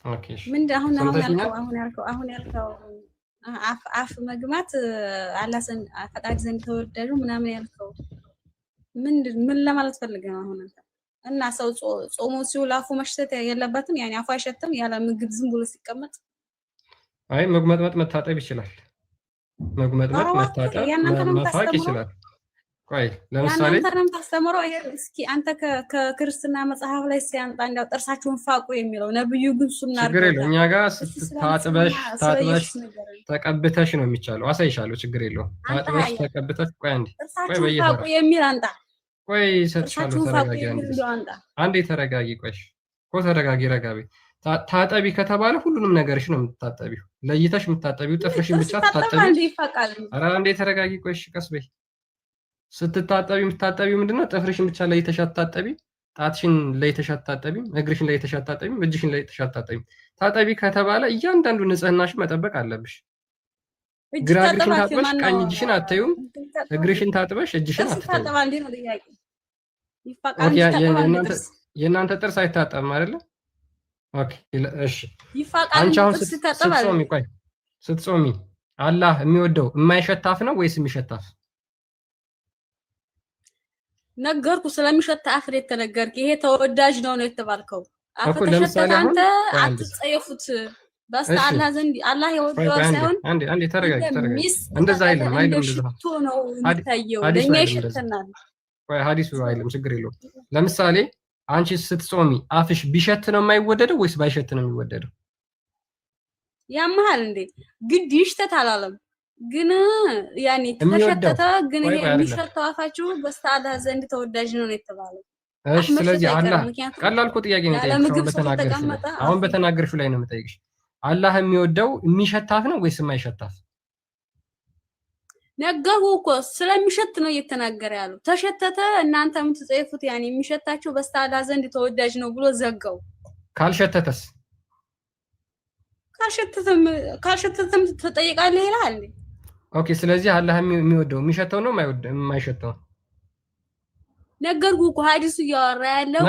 ኦኬ እሺ ምን ሰምተሽኛል? አሁን ያልከው አፍ መግማት አላሰን ፈጣሪ ዘንድ ተወዳጁ ምናምን ያልከው ምን ለማለት ፈልገህ ነው አሁን አንተ? እና ሰው ጾሞ ሲውል አፉ መሽተት የለበትም? ያኔ አፉ አይሸትም ያለ ምግብ ዝም ብሎ ሲቀመጥ? አይ መጉመጥመጥ መታጠብ ይችላል። መጉመጥመጥ መታጠብ መፋቅ ይችላል። ቆይ ለምሳሌ ያንተ ነው ታስተምረው። ይሄ እስኪ አንተ ከክርስትና መጽሐፍ ላይ ሲያንጣ እንዳው ጥርሳችሁን ፋቁ የሚለው ነብዩ ግን ሱና ችግር የለውም። እኛ ጋር ታጥበሽ ተቀብተሽ ነው የሚቻለው። አሳይሻለሁ። ችግር የለውም። ታጥበሽ ተቀብተሽ ቆይ አንዴ ቆይ በየተራ ፋቁ የሚል አንጣ ቆይ ሰጥሻለሁ። ተረጋጊ አንዴ ተረጋጊ። ቆይ እኮ ተረጋጊ። ረጋቢ ታጠቢ ከተባለ ሁሉንም ነገርሽ ነው የምታጠቢው። ለይተሽ የምታጠቢው ጥፍርሽን ብቻ ታጠቢ። ኧረ አንዴ ተረጋጊ። ቆይ እሺ ቀስ በይ። ስትታጠቢ የምታጠቢው ምንድነው? ጥፍርሽን ብቻ ለይተሽ አታጠቢ። ጣትሽን ለይተሽ አታጠቢ። እግርሽን ለይተሽ አታጠቢ። እጅሽን ለይተሽ አታጠቢ። ታጠቢ ከተባለ እያንዳንዱ ንጽህናሽን መጠበቅ አለብሽ። ግራ እግርሽን ታጥበሽ ቀኝ እጅሽን አትዩም። እግርሽን ታጥበሽ እጅሽን አትተይም። የእናንተ ጥርስ አይታጠብም አይደለ? ኦኬ እሺ። አንቺ አሁን ስትጾሚ ቆይ ስትጾሚ አላህ የሚወደው የማይሸታፍ ነው ወይስ የሚሸታፍ? ነገርኩ። ስለሚሸታ አፍር የተነገርክ ይሄ ተወዳጅ ነው የተባልከው። አፍ ተሸተተ አንተ አትጸየፉት። በአላህ ዘንድ አላህ የወደው ሳይሆን አንዴ ተረጋጊ። እንደዛ አይልም እንደዛ ነው የሚታየው። ለኛ ይሸተናል። ቆይ ሐዲሱ አይልም። ችግር የለውም። ለምሳሌ አንቺ ስትጾሚ አፍሽ ቢሸት ነው የማይወደደው ወይስ ባይሸት ነው የሚወደደው? ያመሃል እንዴ? ግድ ይሽተት አላለም ግን ያኔ ተሸተተ ግን የሚሸተው አፋችሁ በአላህ ዘንድ ተወዳጅ ነው የተባለው። እሺ ስለዚህ አላህ ቀላል እኮ ጥያቄ ነው የጠየቅሽው። አሁን በተናገርሽው ላይ ነው የምጠይቅሽ። አላህ የሚወደው የሚሸታፍ ነው ወይስ የማይሸታፍ? ነገሩ እኮ ስለሚሸት ነው እየተናገረ ያለው። ተሸተተ እናንተ የምትጸይፉት ያኔ የሚሸታችሁ በአላህ ዘንድ ተወዳጅ ነው ብሎ ዘጋው። ካልሸተተስ? ካልሸተተም ትጠይቃለህ ይላል። ኦኬ ስለዚህ አላህ የሚወደው የሚሸተው ነው የማይሸተው? ነገርኩህ እኮ ሐዲሱ እያወራ ያለው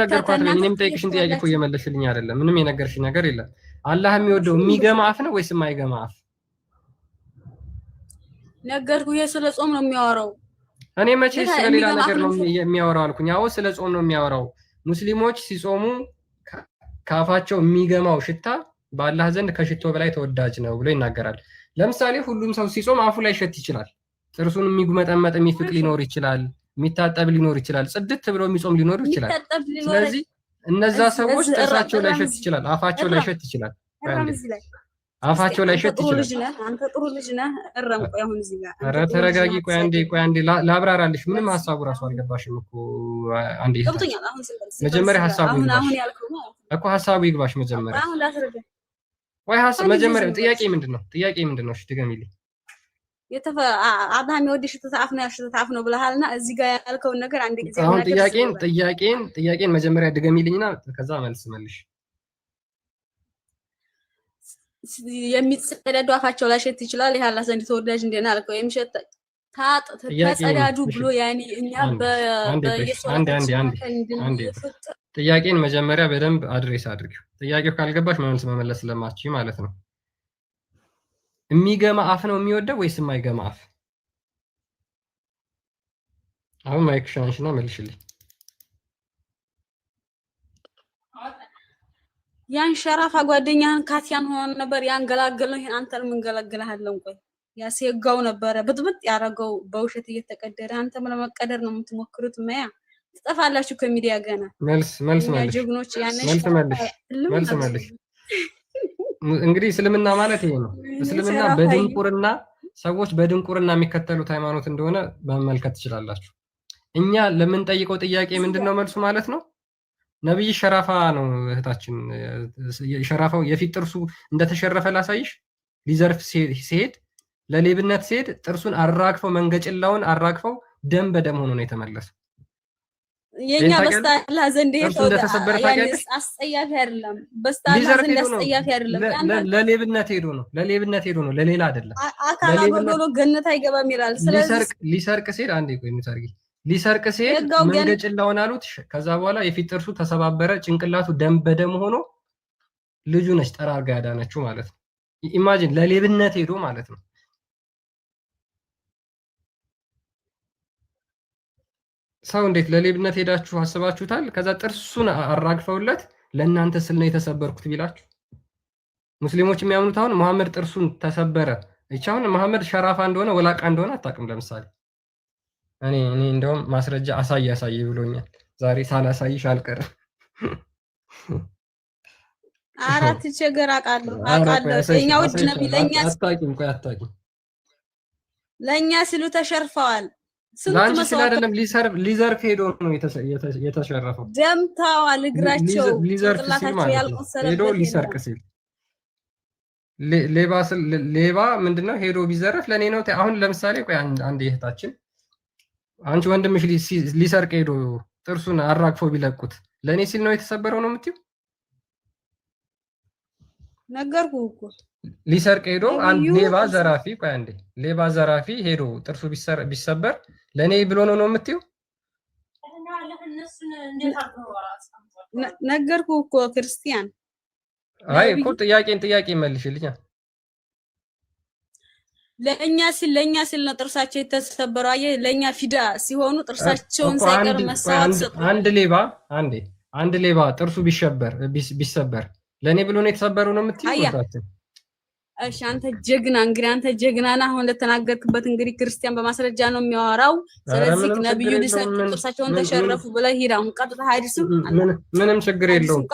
ነገርኳት። እኔም ጠይቅሽን ጥያቄ እኮ እየመለስሽልኝ አይደለም። ምንም የነገርሽ ነገር የለም። አላህ የሚወደው የሚገማ አፍ ነው ወይስ የማይገማ አፍ? ነገርኩህ። ይሄ ስለ ጾም ነው የሚያወራው። እኔ መቼ ስለሌላ ነገር ነው የሚያወራው አልኩኝ? አዎ ስለ ጾም ነው የሚያወራው። ሙስሊሞች ሲጾሙ ካፋቸው የሚገማው ሽታ በአላህ ዘንድ ከሽቶ በላይ ተወዳጅ ነው ብሎ ይናገራል። ለምሳሌ ሁሉም ሰው ሲጾም አፉ ላይ ሸት ይችላል። ጥርሱን የሚጉመጠመጥ የሚፍቅ ሊኖር ይችላል። የሚታጠብ ሊኖር ይችላል። ጽድት ብሎ የሚጾም ሊኖር ይችላል። ስለዚህ እነዛ ሰዎች ጥርሳቸው ላይ ሸት ይችላል፣ አፋቸው ላይ ሸት ይችላል። አፋቸው ላይ ሸት ይችላል። አንተ ጥሩ ልጅ ነህ። እረምቆ አሁን እዚህ ጋር ኧረ ተረጋጊ። ቆይ አንዴ ላብራራልሽ። ምንም ሀሳቡ ራሱ አልገባሽም እኮ። አንዴ መጀመሪያ ሀሳቡ እኮ ሀሳቡ ይግባሽ መጀመሪያ። ወይ ሀሳብ መጀመሪያ ጥያቄ ምንድነው? እሺ ድገሚልኝ። አላህ የሚወድሽ ተጣፍ ነው ያልሽው ነው ብለሃልና እዚህ ጋር ያልከውን ነገር አንድ ጊዜ አሁን ጥያቄን መጀመሪያ ድገሚልኝና ከዛ መልሽ። የሚጸዳዱ አፋቸው ላይ ሸት ይችላል። ይሄ አላህ ዘንድ ተወዳጅ እንደና አልከው። የሚሸት ተጸዳዱ ብሎ ያኔ እኛ ጥያቄን መጀመሪያ በደንብ አድሬስ አድርጊው። ጥያቄው ካልገባሽ መመለስ ስለማትችይ ማለት ነው። የሚገማ አፍ ነው የሚወደው ወይስ የማይገማ አፍ? አሁን ማይክሽን አንሺና መልሽልኝ። ያን ሸራፋ ጓደኛህን ካቲያን ሆኖ ነበር ያንገላገለው። ይሄን አንተን ምን ገላግልሃለን? ቆይ ያስየጋው ነበረ ብጥብጥ ያረገው በውሸት እየተቀደረ። አንተም ለመቀደር ነው የምትሞክሩት። ማያ ትጠፋላችሁ ከሚዲያ ገና። መልስ ጀግኖች መልስ እንግዲህ እስልምና ማለት ይሄ ነው። እስልምና በድንቁርና ሰዎች በድንቁርና የሚከተሉት ሃይማኖት እንደሆነ መመልከት ትችላላችሁ። እኛ ለምንጠይቀው ጥያቄ ምንድነው መልሱ ማለት ነው? ነብይ ሸራፋ ነው እህታችን። ሸራፋው የፊት ጥርሱ እንደተሸረፈ ላሳይሽ። ሊዘርፍ ሲሄድ ለሌብነት ሲሄድ ጥርሱን አራግፈው መንገጭላውን አራግፈው ደም በደም ሆኖ ነው የተመለሰው። የኛ በአላህ ዘንድ አስጸያፊ አይደለም። በአላህ ዘንድ አስጸያፊ አይደለም። ለሌብነት ሄዶ ነው ለሌላ አይደለም። አካል አጎዶሎ ገነት አይገባም ይላል። ስለዚህ ሊሰርቅ ሲሄድ አንዴ ቆይ ምታርጊ ሊሰርቅ ሲሄድ መንገጭላውን አሉት። ከዛ በኋላ የፊት ጥርሱ ተሰባበረ፣ ጭንቅላቱ ደም በደም ሆኖ ልጁ ነች ጠራርጋ ያዳነችው ማለት ነው። ኢማጂን ለሌብነት ሄዶ ማለት ነው። ሰው እንዴት ለሌብነት ሄዳችሁ አስባችሁታል? ከዛ ጥርሱን አራግፈውለት ለእናንተ ስል ነው የተሰበርኩት ቢላችሁ ሙስሊሞች የሚያምኑት አሁን መሐመድ ጥርሱን ተሰበረ። አሁን መሐመድ ሸራፋ እንደሆነ ወላቃ እንደሆነ አታውቅም። ለምሳሌ እኔ እንደውም ማስረጃ አሳይ ብሎኛል። ዛሬ ሳላሳይሽ አልቀርም። አራት ቸገር አውቃለሁ። የኛ ውድ ነብይ ለእኛ ሲሉ ተሸርፈዋል። ላንቺ ሲል አይደለም ሊዘርፍ ሄዶ ነው የተሸረፈው። ደምታዋል እግራቸው ሊዘርፍ ሲል ማለት ነው። ሄዶ ሊሰርቅ ሲል ሌባ ምንድነው ሄዶ ቢዘረፍ ለኔ ነው። አሁን ለምሳሌ ቆይ አንድ እህታችን አንቺ ወንድምሽ ሊሰርቅ ሄዶ ጥርሱን አራግፎ ቢለቁት ለኔ ሲል ነው የተሰበረው ነው የምትይው? ነገርኩህ እኮ ሊሰርቅ ሄዶ አንድ ሌባ ዘራፊ ቆይ አንዴ ሌባ ዘራፊ ሄዶ ጥርሱ ቢሰበር ለኔ ብሎ ነው የምትይው? ነገርኩህ እኮ ክርስቲያን። አይ እኮ ጥያቄ መልሽልኛ። ለኛ ሲል ነው ጥርሳቸው የተሰበረው። አየህ ለኛ ፊዳ ሲሆኑ ጥርሳቸውን ሳይቀር መስዋዕት ሰጡ። አንድ ሌባ ጥርሱ ቢሰበር ለኔ ብሎ ነው የተሰበረው ነው የምትይው? እሺ አንተ ጀግና እንግዲህ አንተ ጀግና ነህ። አሁን ለተናገርክበት እንግዲህ ክርስቲያን በማስረጃ ነው የሚያወራው። ስለዚህ ነብዩ ሊሰጡ ጥርሳቸውን ተሸረፉ ብለህ ሂድ። አሁን ቀጥታ ሐዲስም ምንም ችግር የለውም።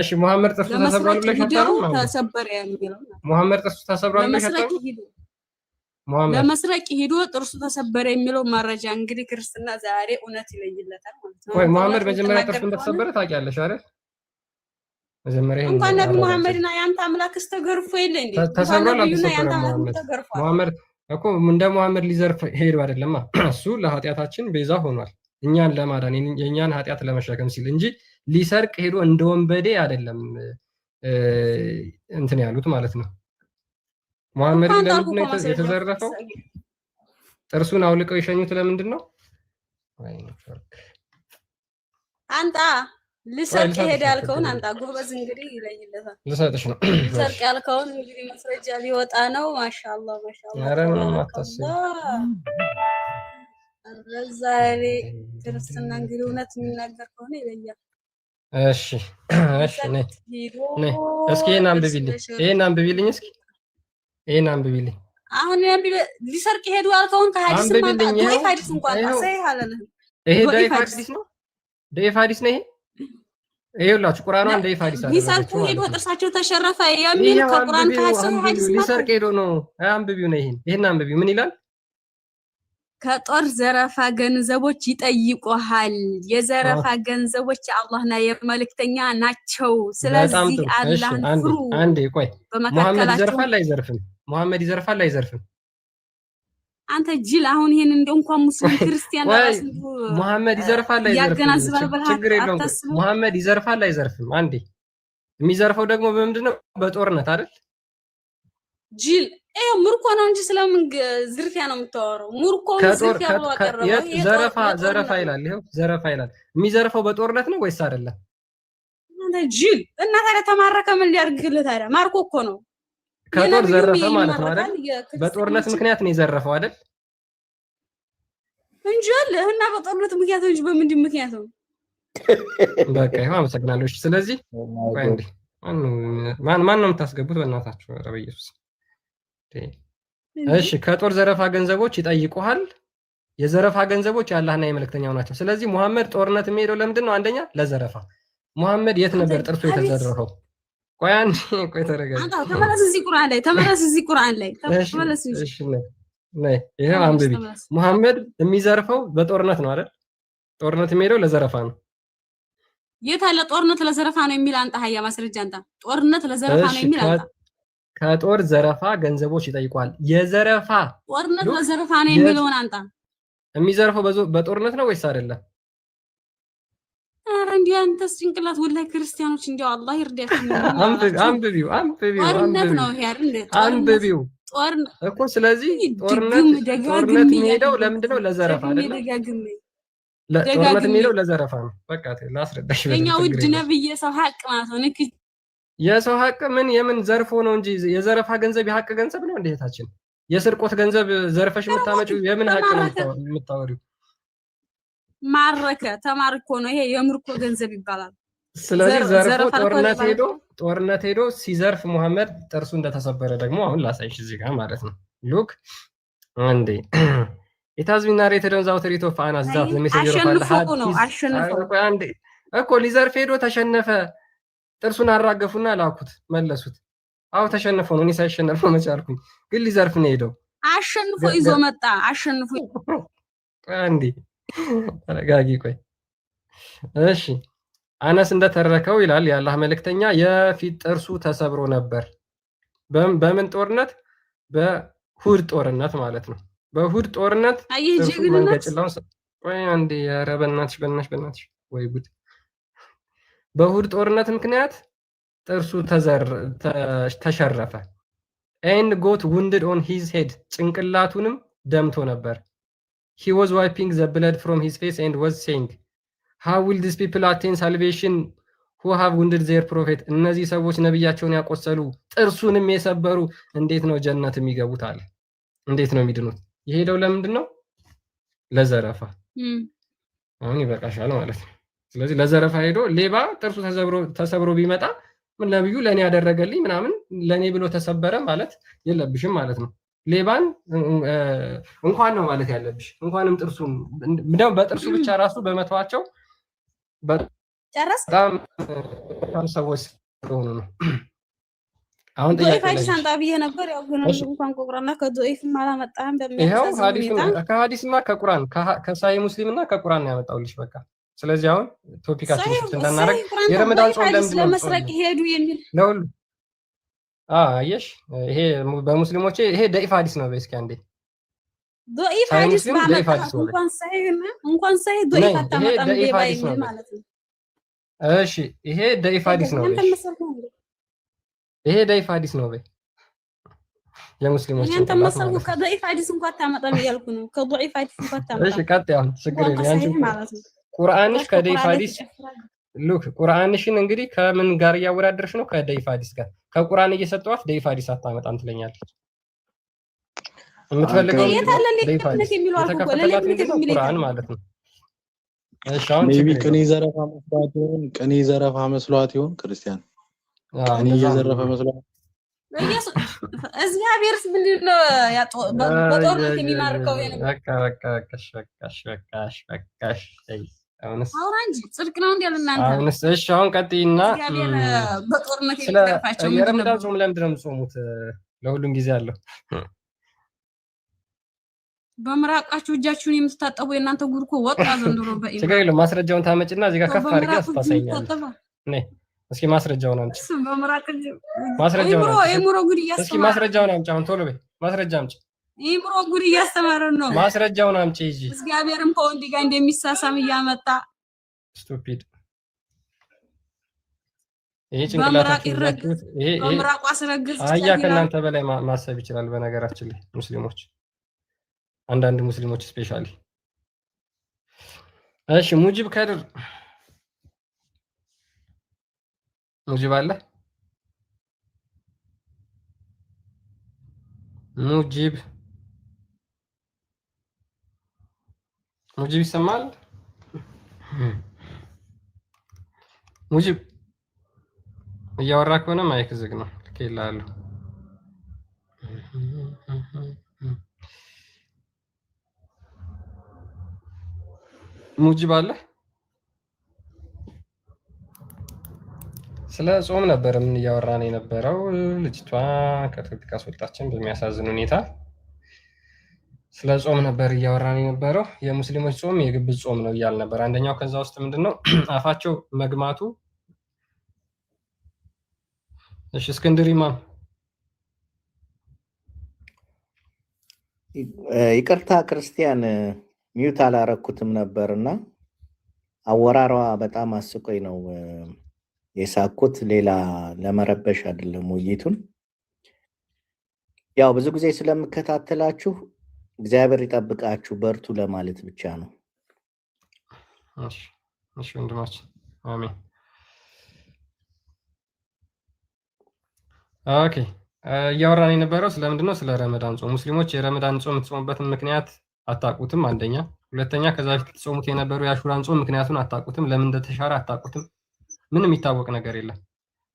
እሺ መሐመድ ጥርሱ ተሰብሯል ብለሽ አታውቅም? ተሰበረ የሚለው መሐመድ ጥርሱ ተሰብሯል ብለሽ አታውቅም? ለመስረቅ ሂዶ ጥርሱ ተሰበረ የሚለው መረጃ እንግዲህ ክርስትና ዛሬ እውነት ይለይለታል ማለት ነው። ወይ መሐመድ መጀመሪያ ጥርሱ እንደተሰበረ ታውቂያለሽ አይደል? መጀመሪያ እንኳን ነብዩ መሐመድና ያንተ አምላክስ ተገርፎ የለ እንዴ? ተሰብሯል መሐመድ እኮ እንደ መሐመድ ሊዘርፍ ሄዶ አይደለማ። እሱ ለኃጢአታችን ቤዛ ሆኗል እኛን ለማዳን የኛን ኃጢአት ለመሸከም ሲል እንጂ ሊሰርቅ ሄዶ እንደ ወንበዴ አይደለም እንትን ያሉት ማለት ነው። መሐመድ ለምንድን ነው የተዘረፈው? ጥርሱን አውልቀው የሸኙት ለምንድን ነው? አንጣ ልሰርቅ ሄደ ያልከውን አንጣ ጎበዝ። እንግዲህ ይለይለታል። ልሰጥሽ ነው። ልሰርቅ ያልከውን እንግዲህ መስረጃ ሊወጣ ነው። ማሻአላህ ኧረ ምንም አታስቢ። ዛሬ ክርስትና እንግዲህ እውነት የሚናገር ከሆነ ይለያል። እሺ ነይ እስኪ ይሄን አንብቢልኝ እስኪ ይሄን አንብቢልኝ። አሁን ሊሰርቅ ሄዱ ያልከውን ከሐዲስ ማንጣ ዶይፍ ሐዲስ እንኳን አሰይ አለልህ። ይሄ ዶይፍ ሐዲስ ነው። ዶይፍ ሐዲስ ነው ይሄ። ይኸውላችሁ ቁርአኑን ዶይፍ ሐዲስ አለ። ሊሰርቁ ሄዱ ጥርሳቸው ተሸረፈ የሚል ከቁርአን ከሐዲስ ሐዲስ ሊሰርቅ ሄዶ ነው። አንብቢው ነው ይሄን አንብቢው። ምን ይላል? ከጦር ዘረፋ ገንዘቦች ይጠይቁሃል። የዘረፋ ገንዘቦች የአላህና የመልእክተኛ ናቸው። ስለዚህ አላህን ፍሩ። አንዴ ቆይ መሐመድ ይዘርፋል አይዘርፍም? መሐመድ ይዘርፋል አይዘርፍም? አንተ ጅል አሁን ይሄን እንደው እንኳን ሙስሊም ክርስቲያን ራስ መሐመድ ይዘርፋል አይዘርፍም? ችግር የለውም። መሐመድ ይዘርፋል አይዘርፍም? አንዴ የሚዘርፈው ደግሞ በምንድነው? በጦርነት አይደል? ጅል ይሄው ምርኮ ነው እንጂ ስለምን ዝርፊያ ነው የምታወራው? ምርኮ ዝርፊያ ብሎ አቀረበው። ዘረፋ ይላል። ይሄው ዘረፋ ይላል። የሚዘርፈው በጦርነት ነው ወይስ አይደለም? አንተ ጅል እና ታዲያ ተማረከ ምን ሊያርግልህ ታዲያ? ማርኮ እኮ ነው። ከጦር ዘረፈ ማለት ነው አይደል? በጦርነት ምክንያት ነው የዘረፈው አይደል? እንጂ አለ እና በጦርነት ምክንያት እንጂ በምንድን ምክንያት ነው? በቃ ይሄው አመሰግናለሁ። ስለዚህ ቆይ እንዴ ማን ነው የምታስገቡት? በእናታችሁ ኧረ በኢየሱስ። እሺ ከጦር ዘረፋ ገንዘቦች ይጠይቁሃል። የዘረፋ ገንዘቦች የአላህና የመልእክተኛው ናቸው። ስለዚህ መሐመድ ጦርነት የሚሄደው ለምንድን ነው? አንደኛ ለዘረፋ። መሐመድ የት ነበር ጥርሱ የተዘረፈው? ቆይ ተረጋጋ። ተመለስ እዚህ ቁርአን ላይ ተመለስ። እሺ ነይ ይሄው አንብቢ። መሐመድ የሚዘርፈው በጦርነት ነው አይደል? ጦርነት የሚሄደው ለዘረፋ ነው። የት አለ ጦርነት ለዘረፋ ነው የሚል? አንተ ሀያ ማስረጃ አንተ ጦርነት ለዘረፋ ነው የሚል አንተ ከጦር ዘረፋ ገንዘቦች ይጠይቋል። የዘረፋ ጦርነት ለዘረፋ ነው የሚለውን አንተ የሚዘርፈው በጦርነት ነው ወይስ አይደለም? ኧረ እንዲህ አንተስ ጭንቅላት ወላሂ ክርስቲያኖች እንዲያው አላህ ይርዳችሁ። አንብቢው ጦርነት ነው ይሄ አይደል? አንብቢው ጦርነት እኮ። ስለዚህ ጦርነት የሚሄደው ለምንድን ነው? ለዘረፋ አይደል? ጦርነት የሚሄደው ለዘረፋ ነው። በቃ ላስረዳሽ። የኛ ውድ ነብይ ሰው ሀቅ ማለት ነው። የሰው ሀቅ ምን የምን ዘርፎ ነው እንጂ የዘረፋ ገንዘብ የሀቅ ገንዘብ ነው እንዴታችን? የስርቆት ገንዘብ ዘርፈሽ የምታመጪው የምን ሀቅ ነው የምታወሪው? ማረከ ተማርኮ ነው ይሄ የምርኮ ገንዘብ ይባላል። ስለዚህ ዘርፎ ጦርነት ሄዶ ሲዘርፍ መሐመድ ጥርሱ እንደተሰበረ ደግሞ አሁን ላሳይሽ እዚህ ጋር ማለት ነው። ሉክ አንዴ it has been narrated on the authority of Anas that the messenger of Allah had እኮ ሊዘርፍ ሄዶ ተሸነፈ። ጥርሱን አራገፉና ላኩት መለሱት። አው ተሸነፈ ነው። እኔ ሳይሸነፍ ነው መቻልኩኝ፣ ግን ሊዘርፍ ነው ሄደው አሸንፎ ይዞ መጣ። አሸንፎ አንዴ ተረጋጊ ቆይ እሺ። አነስ እንደተረከው ይላል የአላህ መልእክተኛ የፊት ጥርሱ ተሰብሮ ነበር። በምን ጦርነት? በሁድ ጦርነት ማለት ነው። በሁድ ጦርነት ጥርሱ መንገጭላው ቆይ አንዴ ኧረ በእናትሽ ወይ ጉድ። በሁድ ጦርነት ምክንያት ጥርሱ ተሸረፈ። and got wounded on his head ጭንቅላቱንም ደምቶ ነበር። he was wiping the blood from his face and was saying how will these people attain salvation who have wounded their prophet እነዚህ ሰዎች ነብያቸውን ያቆሰሉ ጥርሱንም የሰበሩ እንዴት ነው ጀነት የሚገቡት አለ። እንዴት ነው የሚድኑት? የሄደው ለምንድን ነው? ለዘረፋ። አሁን ይበቃሻል ማለት ነው። ስለዚህ ለዘረፋ ሄዶ ሌባ ጥርሱ ተሰብሮ ቢመጣ ምን ነብዩ ለኔ ያደረገልኝ ምናምን ለኔ ብሎ ተሰበረ ማለት የለብሽም ማለት ነው። ሌባን እንኳን ነው ማለት ያለብሽ። እንኳንም ጥርሱን በጥርሱ ብቻ ራሱ በመተዋቸው በጣም ሰዎች ሆኑ ነው። አሁን ጥያቄ ሳንጣ ብዬ ነበር። ያው ግን እንኳን ቁርአንና ከዶይፍም አላመጣህም በሚያሳዝን ከሐዲስና ከቁርአን ከሳሂህ ሙስሊምና ከቁርአን ያመጣውልሽ በቃ። ስለዚህ አሁን ቶፒካችን ውስጥ እንዳናረግ የረመዳን ጾም ለምንድን ነው ለመስረቅ ሄዱ የሚል ለሁሉ አየሽ፣ ይሄ በሙስሊሞቼ ይሄ ደኢፍ ሐዲስ ነው። በእስኪ አንዴ ደኢፍ ሐዲስ እንኳን ሳይ ደኢፍ አታመጣም ሌባ የሚል ማለት ነው። እሺ ይሄ ደኢፍ ሐዲስ ነው። ይሄ ደኢፍ ሐዲስ ነው በይ የሙስሊሞች አንተ መሰልኩ ከደኢፍ ሐዲስ እንኳን አታመጣም እያልኩ ነው። ከደኢፍ ሐዲስ እንኳን አታመጣም። እሺ ቀጥይ አሁን ችግር የለም ያንቺ ቁርአንሽ ከደኢፍ ሐዲስ ሉክ ቁርአንሽን እንግዲህ ከምን ጋር እያወዳደርሽ ነው? ከደኢፍ ሐዲስ ጋር። ከቁርአን እየሰጠዋት ደኢፍ ሐዲስ አታመጣም ትለኛለች። የምትፈልገው ደኢፍ ሐዲስ የተከፈተላት ቁርአን ማለት ነው። እሺ አሁን ቅኔ ዘረፋ መስሏት ይሆን ክርስቲያን? ቅኔ እየዘረፈ መስሏት እግዚአብሔርስ ምንድነው በጦርነት የሚማርከው አሁንስ ጽድቅ ነው እንዴ ለእናንተ? አሁንስ እሺ አሁን ቀጥይና በጦርነት የሚገርፋቸው የረመዳን ጾም ለምንድን ነው የምትጾሙት? ለሁሉም ጊዜ አለው። በምራቃችሁ እጃችሁን የምትታጠቡ የእናንተ ጉድ እኮ ወጣ ዘንድሮ በኢማን። ችግር የለውም ማስረጃውን ታመጭና እዚህ ጋር ከፍ አድርገህ አስታሳይኛለህ። ነይ እስኪ ማስረጃውን አምጪ። ኢምሮ ጉድ እያስተማረ እስኪ ማስረጃውን አምጪ። አሁን ቶሎ በይ ማስረጃ አምጪ። ኢምሮ ጉድ እያስተማረን ነው። ማስረጃውን አምጪ እንጂ እግዚአብሔርም ከወንድ ጋር እንደሚሳሳም እያመጣ ስቱፒድ። ይሄ ጭንቅላታችሁ ይዛችሁት ይሄ በምራቁ አስረግዝ አያ ከእናንተ በላይ ማሰብ ይችላል። በነገራችን ላይ ሙስሊሞች፣ አንዳንድ ሙስሊሞች ስፔሻሊ። እሺ ሙጂብ ከድር ሙጂብ አለ? ሙጂብ ይሰማል? ሙጂብ እያወራ ከሆነ ማይክ ዝግ ነው። ልኬልሃለሁ። ሙጂብ አለ? ስለ ጾም ነበር ምን እያወራን የነበረው። ልጅቷ ከትልቅ አስወጣችን በሚያሳዝን ሁኔታ። ስለ ጾም ነበር እያወራን የነበረው። የሙስሊሞች ጾም የግብዝ ጾም ነው እያል ነበር። አንደኛው ከዛ ውስጥ ምንድነው አፋቸው መግማቱ። እሺ እስክንድር ኢማም ይቅርታ ክርስቲያን ሚውት አላረኩትም ነበርና አወራሯ በጣም አስቆይ ነው የሳኩት። ሌላ ለመረበሽ አይደለም ውይይቱን። ያው ብዙ ጊዜ ስለምከታተላችሁ እግዚአብሔር ይጠብቃችሁ በርቱ ለማለት ብቻ ነው። እሺ ወንድማችን አሜን። ኦኬ እያወራን የነበረው ስለምንድን ነው? ስለ ረመዳን ጾም። ሙስሊሞች የረመዳን ጾም የምትጾሙበትን ምክንያት አታውቁትም፣ አንደኛ። ሁለተኛ ከዛ በፊት ጾሙት የነበረው የአሹራን ጾም ምክንያቱን አታውቁትም፣ ለምን እንደተሻረ አታውቁትም። ምንም የሚታወቅ ነገር የለም።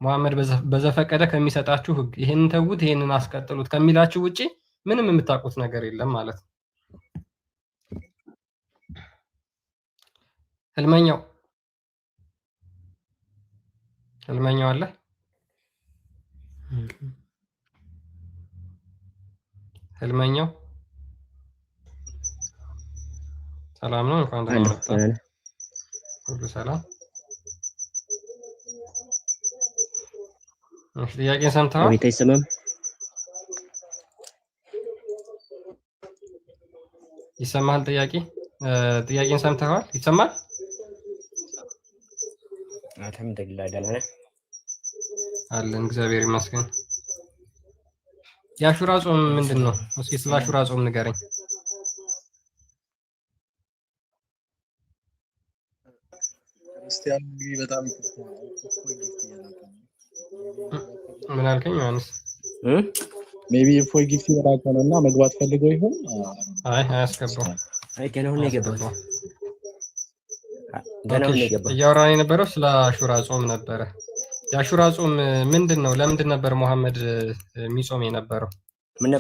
መሐመድ በዘፈቀደ ከሚሰጣችሁ ህግ ይሄንን ተውት፣ ይሄንን አስቀጥሉት ከሚላችሁ ውጪ ምንም የምታውቁት ነገር የለም ማለት ነው። ህልመኛው አለ ህልመኛው ሰላም ነው። እንኳን ደህና መጣ። ሁሉ ሰላም። እሺ ጥያቄን ሰምተሃል? አቤት። አይሰማም? ይሰማል? ጥያቄን ሰምተሃል? ይሰማል? አልሐምዱሊላህ ደህና ነህ? አለን እግዚአብሔር ይመስገን። የአሹራ ጾም ምንድን ነው? እስኪ ስለ አሹራ ጾም ንገረኝ። ክርስቲያን በጣም ምን አልከኝ ዮሐንስ? ሜቢ እፎይ ጊፍት እየላከ ነው እና መግባት ፈልገው ይሆን? አይ አያስገባው። አይ ገና አሁን ነው የገባው። እያወራን የነበረው ስለ አሹራ ጾም ነበረ። የአሹራ ጾም ምንድን ነው? ለምንድን ነበር መሐመድ የሚጾም የነበረው? ምን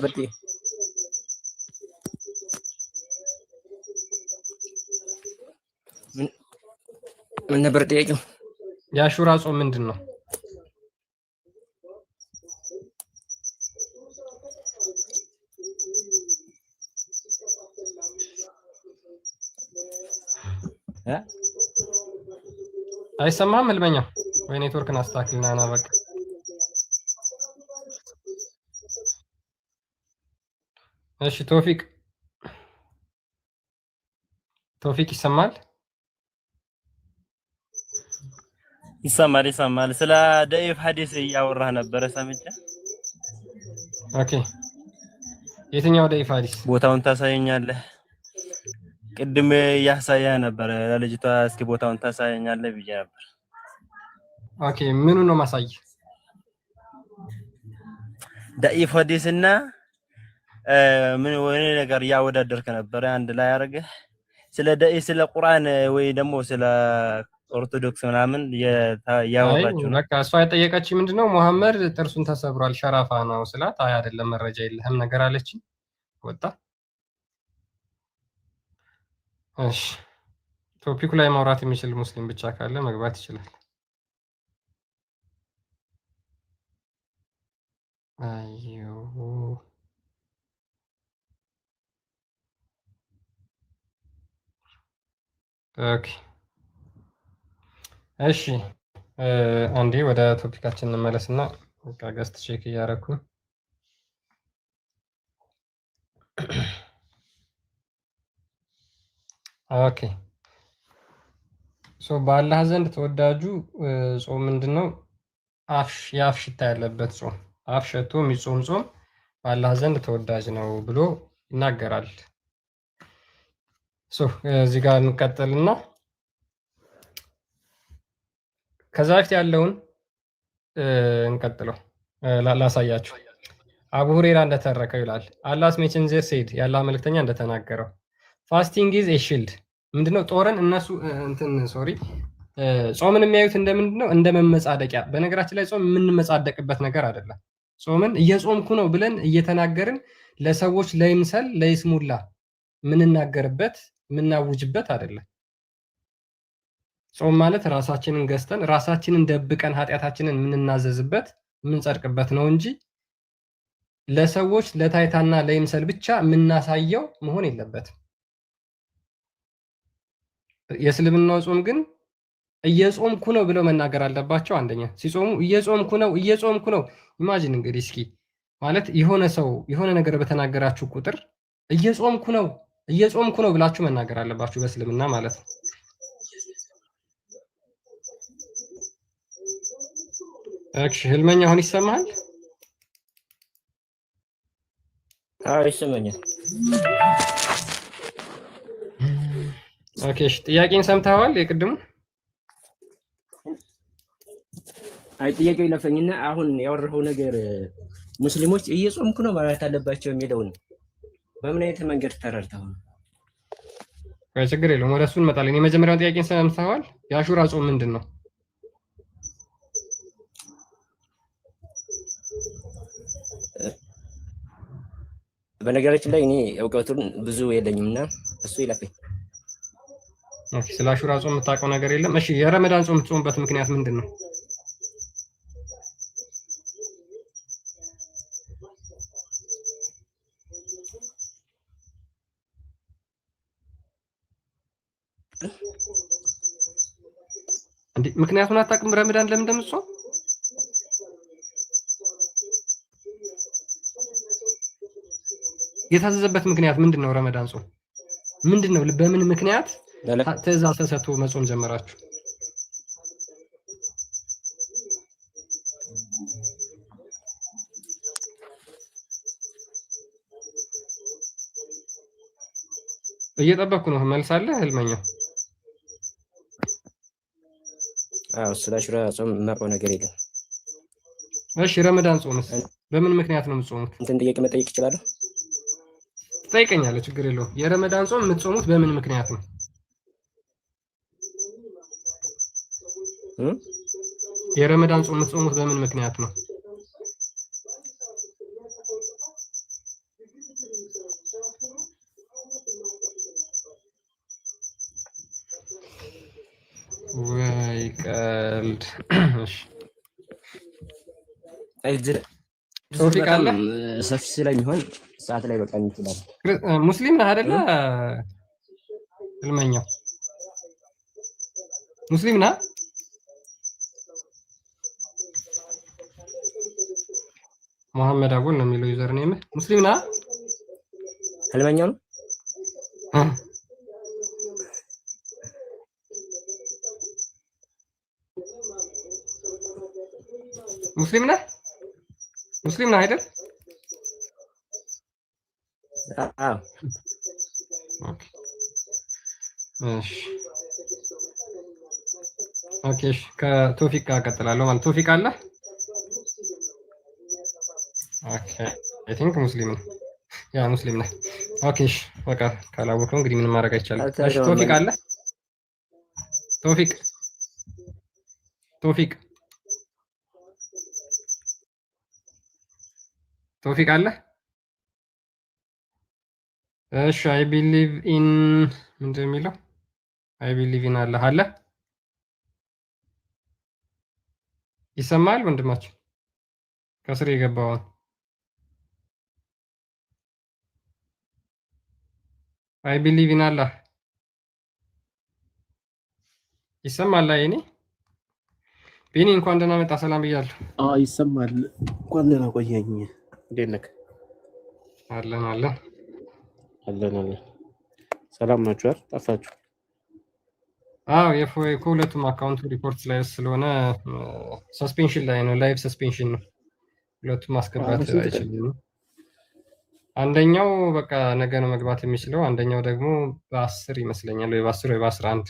ነበር ጥያቄው? የአሹራ ጾም ምንድን ነው? አይሰማም? ህልመኛው ወይ ኔትወርክን አስተካክልና ና በቃ። እሺ ቶፊቅ ይሰማል? ይሰማል። ስለ ደኢፍ ሐዲስ እያወራህ ነበረ ሰምቼ። ኦኬ የትኛው ደኢፍ ሐዲስ? ቦታውን ታሳየኛለህ? ቅድም ያሳየህ ነበር ለልጅቷ። እስኪ ቦታውን ታሳየኛለህ ብዬ ነበር። ኦኬ ምኑ ነው ማሳይ? ደኢፍ ሐዲስና ምን ወይ ነገር ያወዳደርክ ነበር አንድ ላይ አድርገህ ስለ ደኢፍ ስለ ቁርአን ወይ ደግሞ ስለ ኦርቶዶክስ ምናምን ያወራችሁ ነው። በቃ እሷ የጠየቀችኝ ምንድነው መሐመድ ጥርሱን ተሰብሯል ሸራፋ ነው ስላት፣ አይ አይደለም መረጃ የለህም ነገር አለችኝ። ወጣ። እሺ ቶፒኩ ላይ ማውራት የሚችል ሙስሊም ብቻ ካለ መግባት ይችላል። አዩ ኦኬ እሺ አንዴ ወደ ቶፒካችን እንመለስና በቃ ገስት ቼክ እያደረኩ ኦኬ ሶ በአላህ ዘንድ ተወዳጁ ጾም ምንድነው? የአፍ ሽታ ያለበት ጾም፣ አፍ ሸቶ የሚጾም ጾም በአላህ ዘንድ ተወዳጅ ነው ብሎ ይናገራል። ሶ እዚህ ጋር እንቀጥልና ከዛ በፊት ያለውን እንቀጥለው ላሳያችሁ። አቡ ሁሬራ እንደተረከው ይላል አላህስ ሜሴንጀር ሴድ ያላህ መልእክተኛ እንደተናገረው ፋስቲንግ ኢዝ ኤ ሺልድ ምንድነው? ጦርን እነሱ ጾምን የሚያዩት እንደምንድነው? እንደ መመጻደቂያ። በነገራችን ላይ ጾም የምንመጻደቅበት ነገር አይደለም። ጾምን እየጾምኩ ነው ብለን እየተናገርን ለሰዎች ለይምሰል ለይስሙላ የምንናገርበት የምናውጅበት አይደለም። ጾም ማለት ራሳችንን ገዝተን ራሳችንን ደብቀን ኃጢአታችንን የምንናዘዝበት የምንጸድቅበት ነው እንጂ ለሰዎች ለታይታና ለይምሰል ብቻ የምናሳየው መሆን የለበትም። የእስልምናው ጾም ግን እየጾምኩ ነው ብለው መናገር አለባቸው። አንደኛ ሲጾሙ እየጾምኩ ነው። ኢማጂን እንግዲህ እስኪ ማለት የሆነ ሰው የሆነ ነገር በተናገራችሁ ቁጥር እየጾምኩ ነው ብላችሁ መናገር አለባችሁ በእስልምና ማለት ነው። እሺ ህልመኛ አሁን ይሰማል? አዎ ይሰማኛል። ኦኬ እሺ ጥያቄን ሰምተዋል? የቅድሙ አይ ጥያቄው ይለፈኝና አሁን ያወራው ነገር ሙስሊሞች እየጾምኩ ነው ማለት አለባቸው የሚለው ነው። በምን አይነት መንገድ ተረድተው ነው? ችግር የለውም ወደ እሱ እንመጣለን። የመጀመሪያውን ጥያቄን ሰምተዋል? የአሹራ ጾም ምንድን ነው? በነገራችን ላይ እኔ እውቀቱን ብዙ የለኝምና እሱ ይለፈኝ። ኦኬ፣ ስለ አሹራ ጾም የምታውቀው ነገር የለም? እሺ፣ የረመዳን ጾም የምትጾምበት ምክንያት ምንድን ነው? ምክንያቱም አታውቅም? ረመዳን ለምን እንደምትጾም የታዘዘበት ምክንያት ምንድን ነው? ረመዳን ጾም ምንድን ነው? በምን ምክንያት ትእዛዝ ተሰጥቶ መጾም ጀመራችሁ? እየጠበቅኩ ነው። መልሳለህ ህልመኛው? ስለ አሹራ ጾም የማውቀው ነገር የለም። እሺ ረመዳን ጾምስ በምን ምክንያት ነው የምትጾሙት? እንትን ጥያቄ መጠየቅ እችላለሁ? ትጠይቀኛለህ፣ ችግር የለውም። የረመዳን ጾም የምትጾሙት በምን ምክንያት ነው? የረመዳን ጾም የምትጾሙት በምን ምክንያት ነው? ወይ ቀልድ። እሺ ቶፊቅ አለ ሰፊ ስለሚሆን ሰዓት ላይ በቃ እንችላለን። ሙስሊም ነህ አይደለ? ህልመኛው ሙስሊም ነህ? መሐመድ አቡል ነው የሚለው ዩዘር ኔም። ሙስሊም ነህ? ህልመኛው ነው። ሙስሊም ነህ? ሙስሊም ነህ አይደል? አዎ። ኦኬ እሺ ኦኬ። ከቶፊቅ ጋር እቀጥላለሁ ማለት ቶፊቅ አለ? ኦኬ አይ ቲንክ ሙስሊም ነው። ያ ሙስሊም ነህ። ኦኬ እሺ በቃ ካላወቀው እንግዲህ ምንም ማድረግ አይቻልም። እሺ ቶፊቅ አለ? ቶፊቅ ቶፊቅ ቶፊቅ አለ? እሺ አይ ቢሊቭ ኢን ምንድን ነው የሚለው? አይ ቢሊቭ ኢን አለ አለ? ይሰማል ወንድማችን? ከስር የገባውን አይ ቢሊቭ ኢን አላህ ይሰማል? ላይ እኔ ቤኒ እንኳን ደህና መጣ። ሰላም ብያለሁ። ይሰማል። እንኳን ደህና ቆየኝ። እንዴት ነህ? አለን አለን አለን አለን። ሰላም ናችሁ? አይደል? ጠፋችሁ? አዎ ከሁለቱም አካውንቱ ሪፖርት ላይ ስለሆነ ሰስፔንሽን ላይ ነው። ላይቭ ሰስፔንሽን ነው። ሁለቱም ማስገባት አይችልም። አንደኛው በቃ ነገ ነው መግባት የሚችለው። አንደኛው ደግሞ በ10 ይመስለኛል ወይ በ10 ወይ በ11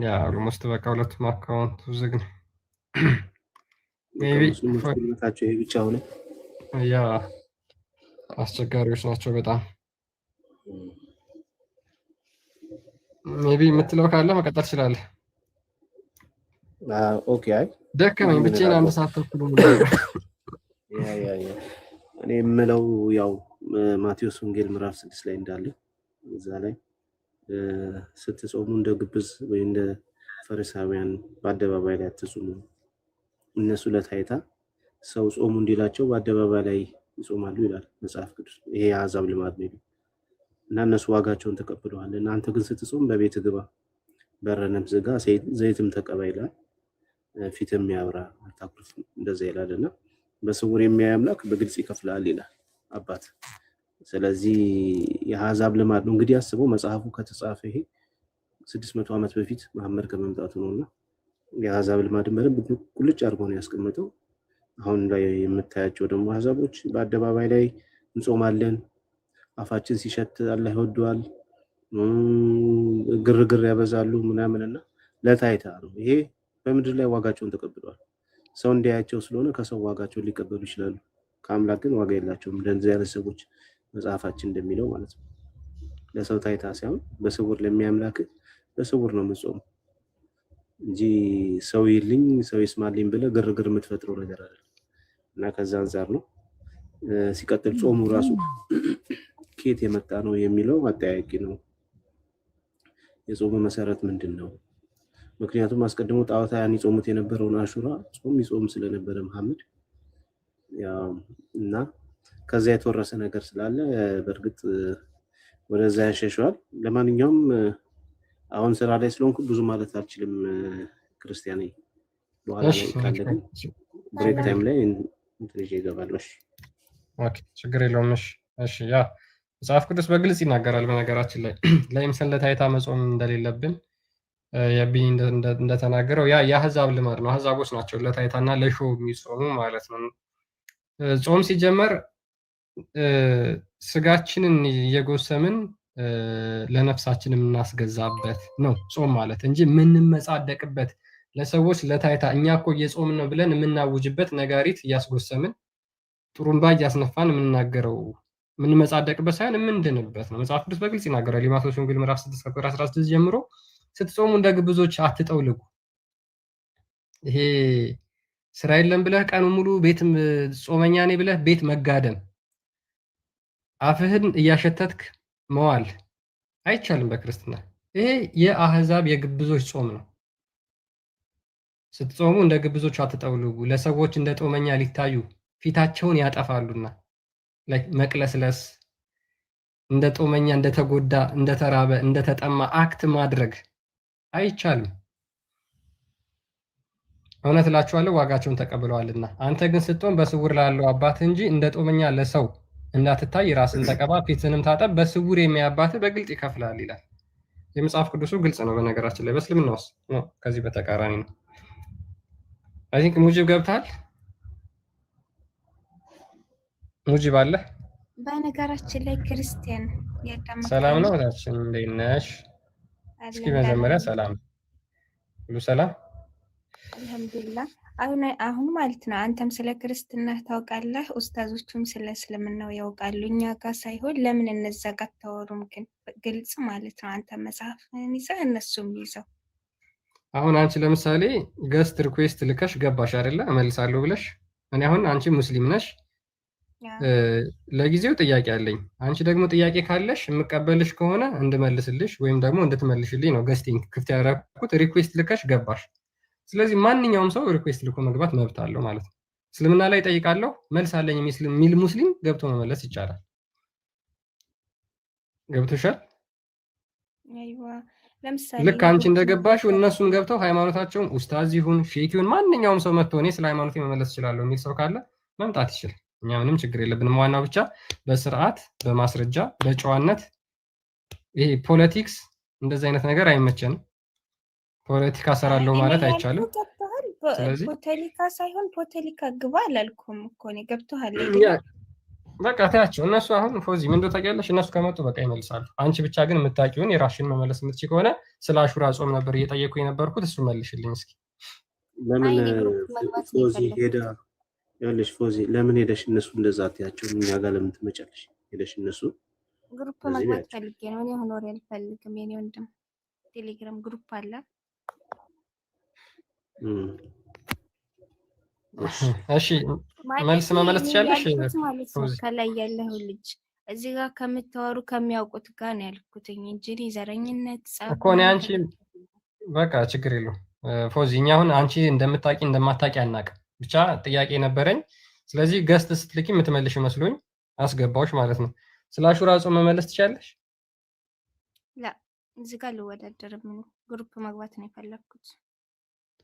ያ ኦልሞስት በቃ ሁለቱም አካውንቱ ዝግ ነው። ሜቢ ብቻ ሆነ። ያ አስቸጋሪዎች ናቸው በጣም። ሜቢ የምትለው ካለ መቀጠል ትችላለህ። ኦኬ አይ ደከመኝ ብቻዬን 1 ሰዓት ተኩል ሙሉ። እኔ የምለው ያው ማቴዎስ ወንጌል ምዕራፍ 6 ላይ እንዳለ እዛ ላይ ስትጾሙ እንደ ግብዝ ወይ እንደ ፈሪሳውያን በአደባባይ ላይ አትጾሙ፣ እነሱ ለታይታ ሰው ጾሙ እንዲላቸው በአደባባይ ላይ ይጾማሉ ይላል መጽሐፍ ቅዱስ። ይሄ የአሕዛብ ልማድ ነው እና እነሱ ዋጋቸውን ተቀብለዋል። እናንተ ግን ስትጾም በቤት ግባ፣ በረንም ዝጋ፣ ዘይትም ተቀባ ይላል፣ ፊትም ያብራ አታኩርፍ፣ እንደዛ ይላልና በስውር የሚያይ አምላክ በግልጽ ይከፍላል ይላል አባት። ስለዚህ የአሕዛብ ልማድ ነው። እንግዲህ አስበው መጽሐፉ ከተጻፈ ይሄ 600 ዓመት በፊት መሐመድ ከመምጣቱ ነውና የአሕዛብ ልማድን በደንብ ቁልጭ አድርጎ ነው ያስቀመጠው። አሁን ላይ የምታያቸው ደግሞ አሕዛቦች በአደባባይ ላይ እንጾማለን፣ አፋችን ሲሸት አላህ ይወደዋል፣ ግርግር ያበዛሉ ምናምንና ለታይታ ነው። ይሄ በምድር ላይ ዋጋቸውን ተቀብለዋል። ሰው እንዲያያቸው ስለሆነ ከሰው ዋጋቸውን ሊቀበሉ ይችላሉ። ከአምላክ ግን ዋጋ የላቸውም። እንደዚህ ያለ ሰዎች መጽሐፋችን እንደሚለው ማለት ነው። ለሰው ታይታ ሳይሆን በስውር ለሚያምላክ በስውር ነው የምጾም እንጂ ሰው ይልኝ ሰው ይስማልኝ ብለህ ግርግር የምትፈጥረው ነገር አይደለም። እና ከዛ አንፃር ነው። ሲቀጥል ጾሙ ራሱ ከየት የመጣ ነው የሚለው አጠያቂ ነው። የጾሙ መሰረት ምንድን ነው? ምክንያቱም አስቀድሞ ጣዖታውያን ይጾሙት የነበረውን አሹራ ጾም ይጾም ስለነበረ መሐመድ እና ከዛ የተወረሰ ነገር ስላለ በእርግጥ ወደዛ ያሸሸዋል። ለማንኛውም አሁን ስራ ላይ ስለሆንኩ ብዙ ማለት አልችልም። ክርስቲያኔ በኋላ ላይ ካለ ብሬክ ታይም ላይ እንትን ይገባለሁ። ኦኬ ችግር የለውም። እሺ ያ መጽሐፍ ቅዱስ በግልጽ ይናገራል። በነገራችን ላይ ለምሳሌ ለታይታ መጾም እንደሌለብን የቢኒ እንደተናገረው ያ የአህዛብ ልማድ ነው። አህዛቦች ናቸው ለታይታና ለሾ የሚጾሙ ማለት ነው። ጾም ሲጀመር ስጋችንን እየጎሰምን ለነፍሳችን የምናስገዛበት ነው ጾም ማለት እንጂ የምንመጻደቅበት ለሰዎች ለታይታ እኛ እኮ እየጾምን ነው ብለን የምናውጅበት ነጋሪት እያስጎሰምን ጥሩምባ እያስነፋን የምንናገረው የምንመጻደቅበት ሳይሆን የምንድንበት ነው። መጽሐፍ ቅዱስ በግልጽ ይናገራል። የማቴዎስ ወንጌል ምዕራፍ 6 ቁጥር 16 ጀምሮ ስትጾሙ እንደ ግብዞች አትጠውልጉ። ይሄ ስራ የለም ብለህ ቀኑ ሙሉ ቤት ጾመኛ ነኝ ብለህ ቤት መጋደም፣ አፍህን እያሸተትክ መዋል አይቻልም በክርስትና። ይሄ የአህዛብ የግብዞች ጾም ነው። ስትጾሙ እንደ ግብዞች አትጠውልጉ፣ ለሰዎች እንደ ጦመኛ ሊታዩ ፊታቸውን ያጠፋሉና። መቅለስለስ፣ እንደ ጦመኛ፣ እንደተጎዳ፣ እንደተራበ፣ እንደተጠማ አክት ማድረግ አይቻልም። እውነት እላችኋለሁ ዋጋቸውን ተቀብለዋልና። አንተ ግን ስትጾም በስውር ላለው አባትህ እንጂ እንደ ጦመኛ ለሰው እንዳትታይ ራስን ተቀባ፣ ፊትህንም ታጠብ፣ በስውር የሚያይ አባትህ በግልጥ ይከፍልሃል ይላል። የመጽሐፍ ቅዱሱ ግልጽ ነው። በነገራችን ላይ በእስልምና ውስጥ ነው ከዚህ በተቃራኒ ነው። አይ ቲንክ ሙጂብ ገብተሃል። ሙጂብ አለ። በነገራችን ላይ ክርስቲያን ሰላም ነው ታችን እንዴት ነሽ? እስኪ መጀመሪያ ሰላም ሁሉ ሰላም አልሐምዱሊላህ። አሁን ማለት ነው አንተም ስለ ክርስትና ታውቃለህ፣ ኡስታዞቹም ስለ እስልምናው ያውቃሉ። እኛ ጋር ሳይሆን ለምን እነዛ ጋር አታወሩም? ግን ግልጽ ማለት ነው አንተ መጽሐፍን ይዘህ እነሱም ይዘው። አሁን አንቺ ለምሳሌ ገስት ሪኩዌስት ልከሽ ገባሽ አይደለ? እመልሳለሁ ብለሽ እኔ አሁን አንቺ ሙስሊም ነሽ፣ ለጊዜው ጥያቄ አለኝ። አንቺ ደግሞ ጥያቄ ካለሽ የምቀበልሽ ከሆነ እንድመልስልሽ ወይም ደግሞ እንድትመልሽልኝ ነው ገስቲንግ ክፍት ያደረኩት። ሪኩዌስት ልከሽ ገባሽ። ስለዚህ ማንኛውም ሰው ሪኩዌስት ልኮ መግባት መብት አለው ማለት ነው። እስልምና ላይ ጠይቃለሁ መልስ አለኝ የሚል ሙስሊም ገብቶ መመለስ ይቻላል። ገብቶሻል? ልክ አንቺ እንደገባሽው እነሱም ገብተው ሃይማኖታቸውን ኡስታዝ ይሁን ሼክ ይሁን ማንኛውም ሰው መጥቶ እኔ ስለ ሃይማኖቴ መመለስ እችላለሁ የሚል ሰው ካለ መምጣት ይችላል። እኛ ምንም ችግር የለብንም። ዋናው ብቻ በስርዓት በማስረጃ በጨዋነት። ይሄ ፖለቲክስ እንደዚህ አይነት ነገር አይመቸንም። ፖለቲካ ሰራለሁ ማለት አይቻልም። ስለዚህ ፖለቲካ ሳይሆን ፖለቲካ ግባ አላልኩም እኮ ነው። ገብቶሃል? በቃ ታያቸው እነሱ አሁን ፎዚ ምን እንደው ታውቂያለሽ፣ እነሱ ከመጡ በቃ ይመልሳሉ። አንቺ ብቻ ግን የምታውቂውን የራስሽን መመለስ የምትችይ ከሆነ ስለ አሹራ ጾም ነበር እየጠየኩ የነበርኩት፣ እሱ መልሽልኝ እስኪ። ለምን ፎዚ ሄዳ ያለሽ? ፎዚ ለምን ሄደሽ እነሱ እንደዛ አትያቸው? እኛ ጋር ለምን ትመጫለሽ? ሄደሽ እነሱ ግሩፕ መግባት ፈልጌ ነው። እኔ አሁን ወሬ አልፈልግም። የኔ ወንድም ቴሌግራም ግሩፕ አለ። እሺ መልስ መመለስ ትችያለሽ። ከላይ ያለው ልጅ እዚህ ጋር ከምታወሩ ከሚያውቁት ጋር ነው ያልኩት እንጂ ዘረኝነት ጻፍ እኮ ነው። አንቺ በቃ ችግር የለውም ፎዚ። እኛ አሁን አንቺ እንደምታውቂ እንደማታውቂ አናውቅም። ብቻ ጥያቄ ነበረኝ። ስለዚህ ገስት ስትልኪ የምትመልሽ መስሎኝ አስገባዎች ማለት ነው። ስለ አሹራ ጾም መመለስ ትችያለሽ? ላ እዚህ ጋር ልወዳደርም ግሩፕ መግባት ነው የፈለኩት።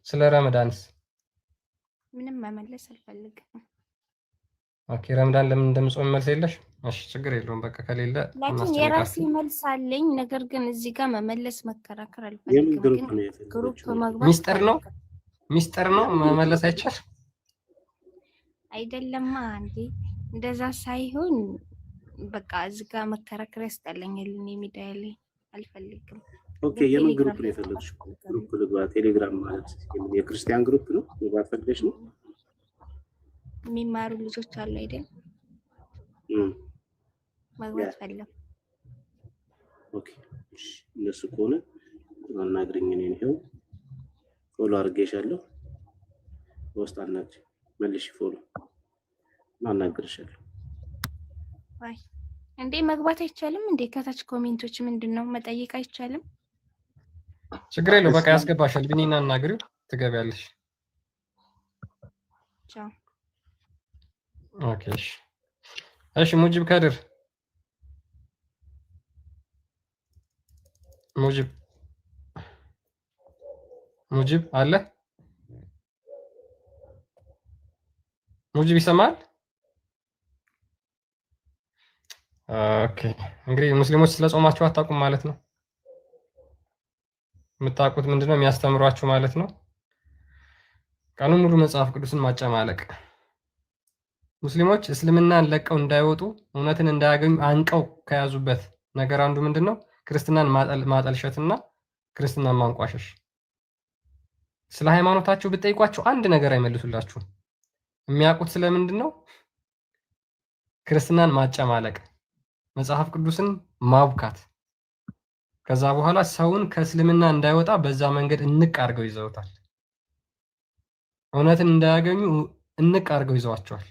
ስለ ረመዳንስ ምንም መመለስ አልፈልግም። ኦኬ ረመዳን ለምን እንደምጾም መልስ የለሽ? እሺ ችግር የለውም በቃ ከሌለ ላኪን የራሴ መልስ አለኝ። ነገር ግን እዚህ ጋር መመለስ መከራከር አልፈልግም። ግሩፕ መግባት ሚስጥር ነው መመለስ አይቻል አይደለማ እንዴ? እንደዛ ሳይሆን በቃ እዚህ ጋር መከራከር ያስጠላኛል። እኔ ሚዲያ ላይ አልፈልግም። ኦኬ የምን ግሩፕ ነው የፈለግሽ? ግሩፕ ልግባ። ቴሌግራም ማለት የክርስቲያን ግሩፕ ነው ልግባት ፈልገሽ ነው? የሚማሩ ልጆች አሉ አይደል? መግባት ፈለግ። ኦኬ እነሱ ከሆነ አናግሪኝ። እኔን ይኸው ፎሎ አድርጌሻለሁ። በውስጥ አናግሪኝ፣ መልሽ ፎሎ አናግርሻለሁ። አይ እንዴ መግባት አይቻልም እንዴ? ከታች ኮሜንቶች ምንድነው መጠየቅ አይቻልም? ችግር የለው በቃ ያስገባሻል። ቢኒና አናግሪው ትገቢያለሽ። ቻው። ኦኬ እሺ ሙጂብ ከድር ሙጂብ አለ? ሙጂብ ይሰማል? ኦኬ እንግዲህ ሙስሊሞች ስለጾማችሁ አታውቁም ማለት ነው። የምታውቁት ምንድነው? የሚያስተምሯችሁ ማለት ነው ቀኑን ሙሉ መጽሐፍ ቅዱስን ማጨማለቅ። ሙስሊሞች እስልምናን ለቀው እንዳይወጡ እውነትን እንዳያገኙ አንቀው ከያዙበት ነገር አንዱ ምንድነው? ክርስትናን ማጠልሸትና ክርስትናን ማንቋሸሽ። ስለ ሃይማኖታቸው ብትጠይቋቸው አንድ ነገር አይመልሱላችሁም። የሚያውቁት ስለምንድን ነው? ክርስትናን ማጨማለቅ፣ መጽሐፍ ቅዱስን ማቡካት። ከዛ በኋላ ሰውን ከእስልምና እንዳይወጣ በዛ መንገድ እንቅ አድርገው ይዘውታል። እውነትን እንዳያገኙ እንቅ አድርገው ይዘዋቸዋል።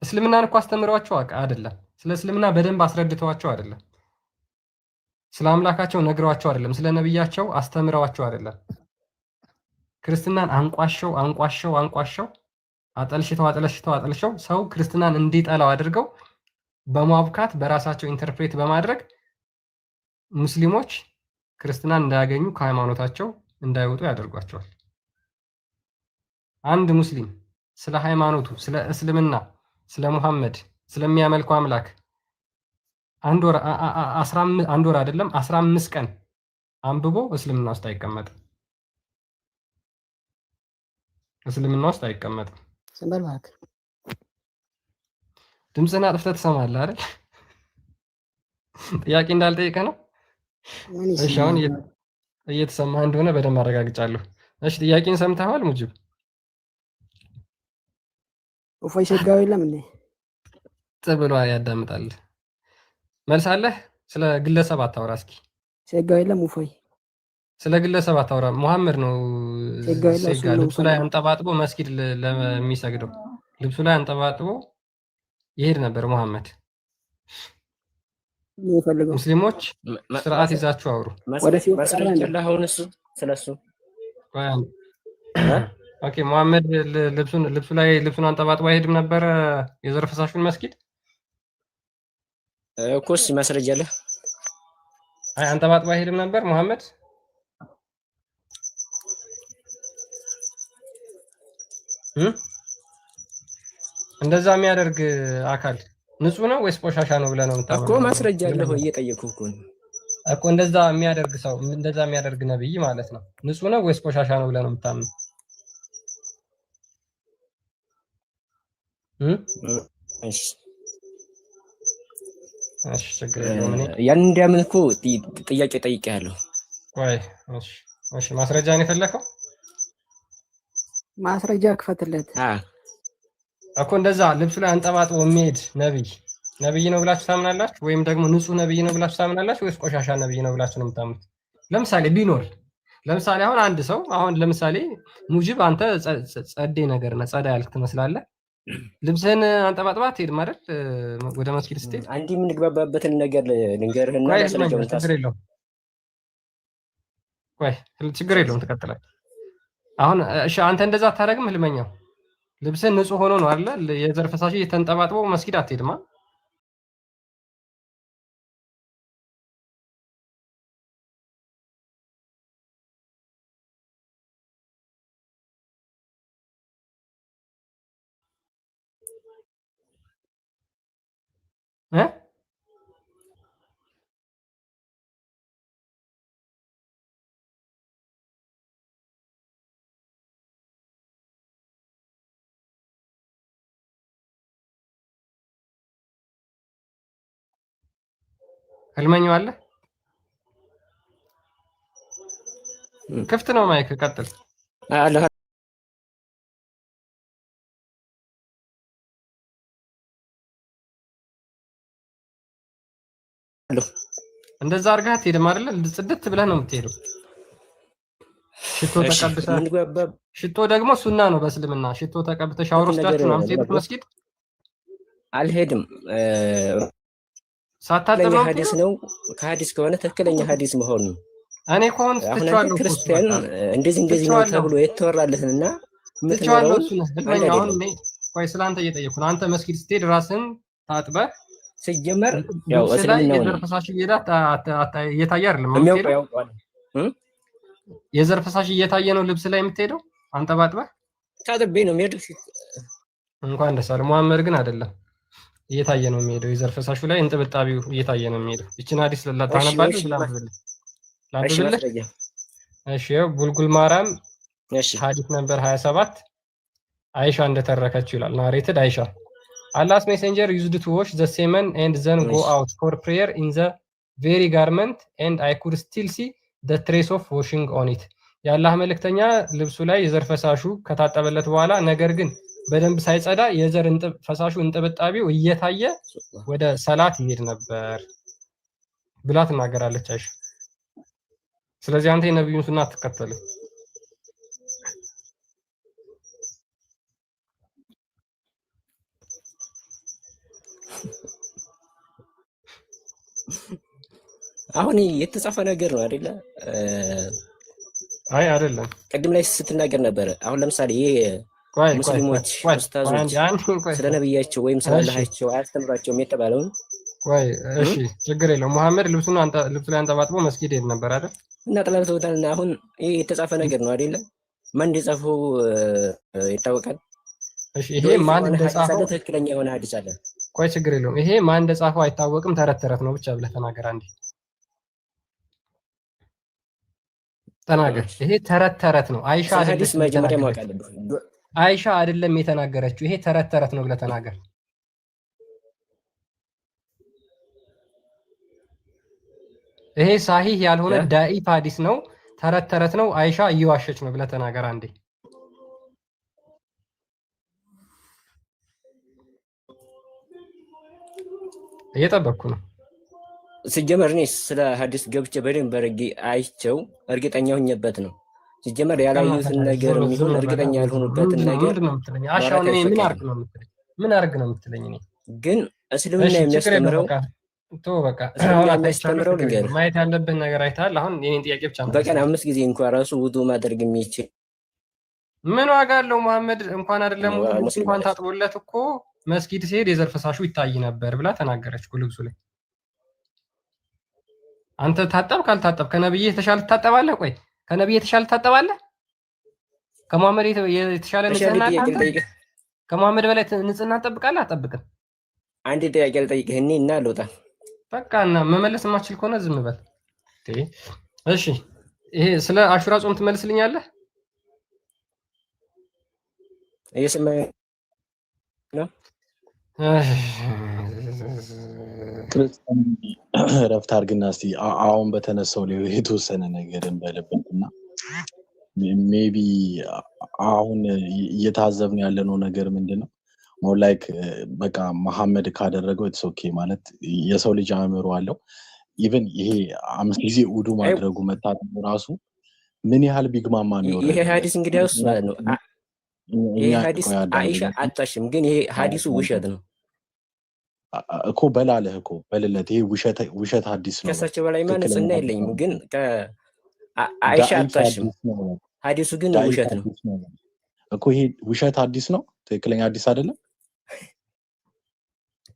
እስልምናን እኮ አስተምረዋቸው አይደለም። ስለ እስልምና በደንብ አስረድተዋቸው አይደለም። ስለ አምላካቸው ነግረዋቸው አይደለም። ስለ ነብያቸው አስተምረዋቸው አይደለም። ክርስትናን አንቋሸው አጠልሽተው ሰው ክርስትናን እንዲጠላው አድርገው በማብካት በራሳቸው ኢንተርፕሬት በማድረግ ሙስሊሞች ክርስትናን እንዳያገኙ ከሃይማኖታቸው እንዳይወጡ ያደርጓቸዋል። አንድ ሙስሊም ስለ ሃይማኖቱ፣ ስለ እስልምና፣ ስለ ሙሐመድ፣ ስለሚያመልከው አምላክ አንድ ወር አይደለም 15 ቀን አንብቦ እስልምና ውስጥ አይቀመጥም። እስልምና ውስጥ አይቀመጥም። ሰንበር ማክ ድምፅህን አጥፍተህ ትሰማለህ አይደል? ጥያቄ እንዳልጠየቀ ነው። እሺ አሁን እየተሰማህ እንደሆነ በደንብ አረጋግጫለሁ። እሺ ጥያቄን ሰምተሃል ሙጂብ? እፎይ ሸጋው የለም እንዴ? ብሎ ያዳምጣል። መልስ አለህ? ስለ ግለሰብ አታውራ እስኪ። ሸጋው የለም እፎይ ስለ ግለሰብ አታውራ። ሙሐመድ ነው ልብሱ ላይ አንጠባጥቦ መስጊድ ለሚሰግደው ልብሱ ላይ አንጠባጥቦ ይሄድ ነበር ሙሐመድ። ሙስሊሞች ስርዓት ይዛችሁ አውሩ። ኦኬ ሙሐመድ ልብሱን አንጠባጥቦ አይሄድም ነበር የዘር ፈሳሹን መስጊድ እኮስ ማስረጃ አለ። አይ አንጠባጥቦ አይሄድም ነበር ሙሐመድ። እንደዛ የሚያደርግ አካል ንጹህ ነው ወይስ ቆሻሻ ነው ብለህ ነው የምታምነው? እኮ ማስረጃ አለህ ወይ እየጠየኩህ እኮ እንደዛ የሚያደርግ ሰው እንደዛ የሚያደርግ ነብይ ማለት ነው ንጹህ ነው ወይስ ቆሻሻ ነው ብለህ ነው የምታምነው? እሺ ችግር የለውም። ያን እንዲያምን እኮ ጥያቄ ጠይቄያለሁ። ቆይ እሺ ማስረጃ ነው የፈለከው? ማስረጃ ክፈትለት እኮ እንደዛ ልብሱ ላይ አንጠባጥቦ የሚሄድ ነብይ ነው ብላችሁ ታምናላችሁ? ወይም ደግሞ ንጹህ ነብይ ነው ብላችሁ ታምናላችሁ ወይስ ቆሻሻ ነብይ ነው ብላችሁ ነው የምታምኑት? ለምሳሌ ቢኖር ለምሳሌ አሁን አንድ ሰው ለምሳሌ ሙጂብ አንተ ጸዴ ነገር ነህ፣ ጸዳ ያልክ ትመስላለህ። ልብስህን አንጠባጥባ አትሄድም አይደል? ወደ መስጊድ ስትሄድ አንድ የምንግባባበትን ነገር ልንገርህና ማስረጃውን ታስረዳው። ቆይ ችግር የለውም ትቀጥላለህ። አሁን እሺ አንተ እንደዛ አታደርግም? ህልመኛው ልብስህን ንጹህ ሆኖ ነው አይደል? የዘር ፈሳሽ የተንጠባጥቦ መስጊድ አትሄድማ። ህልመኛው አለ ክፍት ነው ማይክ ቀጥል አለ እንደዛ አድርገህ አትሄድም አይደል? ጽድት ብለህ ነው የምትሄደው። ሽቶ ተቀብተህ ሽቶ ደግሞ ሱና ነው በእስልምና። ሽቶ ተቀብተህ ሻወር ወስዳችሁ ነው የምትሄዱት መስጊድ? አልሄድም። ሳታጠብ ሐዲስ ነው። ከሐዲስ ከሆነ ትክክለኛ ሐዲስ መሆኑ ነው። እኔ ኮን ትቻለሁ። ክርስቲያን እንደዚህ ነው ተብሎ የተወራለትና ትቻለሁ። እሱ ነው አሁን እኔ ቆይ ስላንተ እየጠየኩ ነው። አንተ መስጊድ ስትሄድ ራስን ታጥበህ ሲጀመር ያው እስልምናው የዘር ፈሳሽ እየታየ አይደለም የምትሄደው። የዘር ፈሳሽ እየታየ ነው ልብስ ላይ የምትሄደው። አንተ ባጥበህ ታጥቤ ነው የምሄደው። እንኳን ደስ አለ። መሐመድ ግን አይደለም እየታየ ነው የሚሄደው። የዘር ፈሳሹ ላይ እንጥብጣቢው እየታየ ነው የሚሄደው። እቺን ሐዲስ ታነባለህ? ላንብብልህ? እሺ ቡልጉል ማርያም ሐዲስ ነምበር 27 አይሻ እንደተረከችው ይላል። ናሬትድ አይሻ Allah's messenger used to wash the semen and then go out for prayer in the very garment and I could still see the trace of washing on it. የአላህ መልእክተኛ ልብሱ ላይ የዘር ፈሳሹ ከታጠበለት በኋላ ነገር ግን በደንብ ሳይጸዳ የዘር ፈሳሹ እንጥብጣቢው እየታየ ወደ ሰላት ይሄድ ነበር ብላ ትናገራለች አይሻ። ስለዚህ አንተ የነብዩን ሱና አትከተልም። አሁን የተጻፈ ነገር ነው አይደለ? አይ አይደለም። ቅድም ላይ ስትናገር ነበር። አሁን ለምሳሌ ይሄ ሙስሊሞች ኡስታዞች ስለ ነብያቸው ወይም ስለ አላህቸው አያስተምራቸውም የተባለውን ቆይ እሺ ችግር የለውም። መሐመድ ልብሱ ላይ አንጠባጥቦ መስጊድ ሄድ ነበር አይደል? እና ጥላልተውታልና አሁን ይሄ የተጻፈ ነገር ነው አይደለ? ማን እንደጻፈው ይታወቃል። እሺ ይሄ ማን እንደጻፈው ትክክለኛ የሆነ ሐዲስ አለ። ቆይ ችግር የለውም። ይሄ ማን እንደጻፈው አይታወቅም። ተረት ተረት ነው ብቻ ብለህ ተናገር አንዴ ተናገር። ይሄ ተረት ተረት ነው። አይሻ ሐዲስ መጀመሪያ ማወቅ አለብህ። አይሻ አይደለም የተናገረችው። ይሄ ተረት ተረት ነው ብለህ ተናገር። ይሄ ሳሂህ ያልሆነ ዳኢፍ ሐዲስ ነው። ተረት ተረት ነው። አይሻ እየዋሸች ነው ብለህ ተናገር አንዴ። እየጠበቅኩ ነው። ሲጀመር እኔ ስለ ሐዲስ ገብቼ በደንብ አድርጌ አይቼው እርግጠኛ ሆኜበት ነው። ሲጀመር ያላዩትን ነገር የሚሆን እርግጠኛ ያልሆኑበትን ነገር አሻውን እኔ ምን አርግ ነው የምትለኝ? ምን አርግ ነው የምትለኝ? እኔ ግን እስልምና የሚያስተምረው በቃ የሚያስተምረው ነገር ማየት ያለብን ነገር አይተሃል። አሁን የኔን ጥያቄ ብቻ ነው። በቀን 5 ጊዜ እንኳን ራሱ ውዱ ማድረግ የሚችል ምን ዋጋ አለው? መሐመድ እንኳን አይደለም እንኳን ታጥቦለት እኮ መስጊድ ሲሄድ የዘር ፈሳሹ ይታይ ነበር ብላ ተናገረች እኮ ልብሱ ላይ። አንተ ታጠብ ካልታጠብ ከነብይ የተሻለ ትታጠባለህ? ቆይ ከነብይ የተሻለ ትታጠባለህ? ከመሐመድ የተሻለ ንጽህና አለ? ከመሐመድ በላይ ንጽህና ትጠብቃለህ? አትጠብቅም? አንድ ጥያቄ ልጠይቅህ እኔ እና ልውጣ። በቃ እና መመለስ የማትችል ከሆነ ዝም በል። እሺ ይሄ ስለ አሹራ ጾም ትመልስልኛለህ? እየሰማኸኝ ነው? ረፍት አድርግና እስኪ አሁን በተነሳው ላይ የተወሰነ ነገር እንበልበትና ሜቢ አሁን እየታዘብን ያለነው ነገር ምንድን ነው? ሞር ላይክ በቃ መሐመድ ካደረገው ኢትስ ኦኬ ማለት የሰው ልጅ አእምሮ አለው። ኢቭን ይሄ 5 ጊዜ ውዱ ማድረጉ መታጠቡ ራሱ ምን ያህል ቢግማማ ነው? ይሄ ሐዲስ እንግዲህ ውስጥ ማለት ነው። ይሄ ሐዲስ አይሻ አታሽም፣ ግን ይሄ ሐዲሱ ውሸት ነው እኮ በላለህ እኮ በልለት። ይሄ ውሸት ሐዲስ ነው። ከሳቸው በላይ ማንጽና የለኝም፣ ግን አይሻ አታሽም፣ ሐዲሱ ግን ውሸት ነው እኮ። ይሄ ውሸት ሐዲስ ነው፣ ትክክለኛ ሐዲስ አይደለም።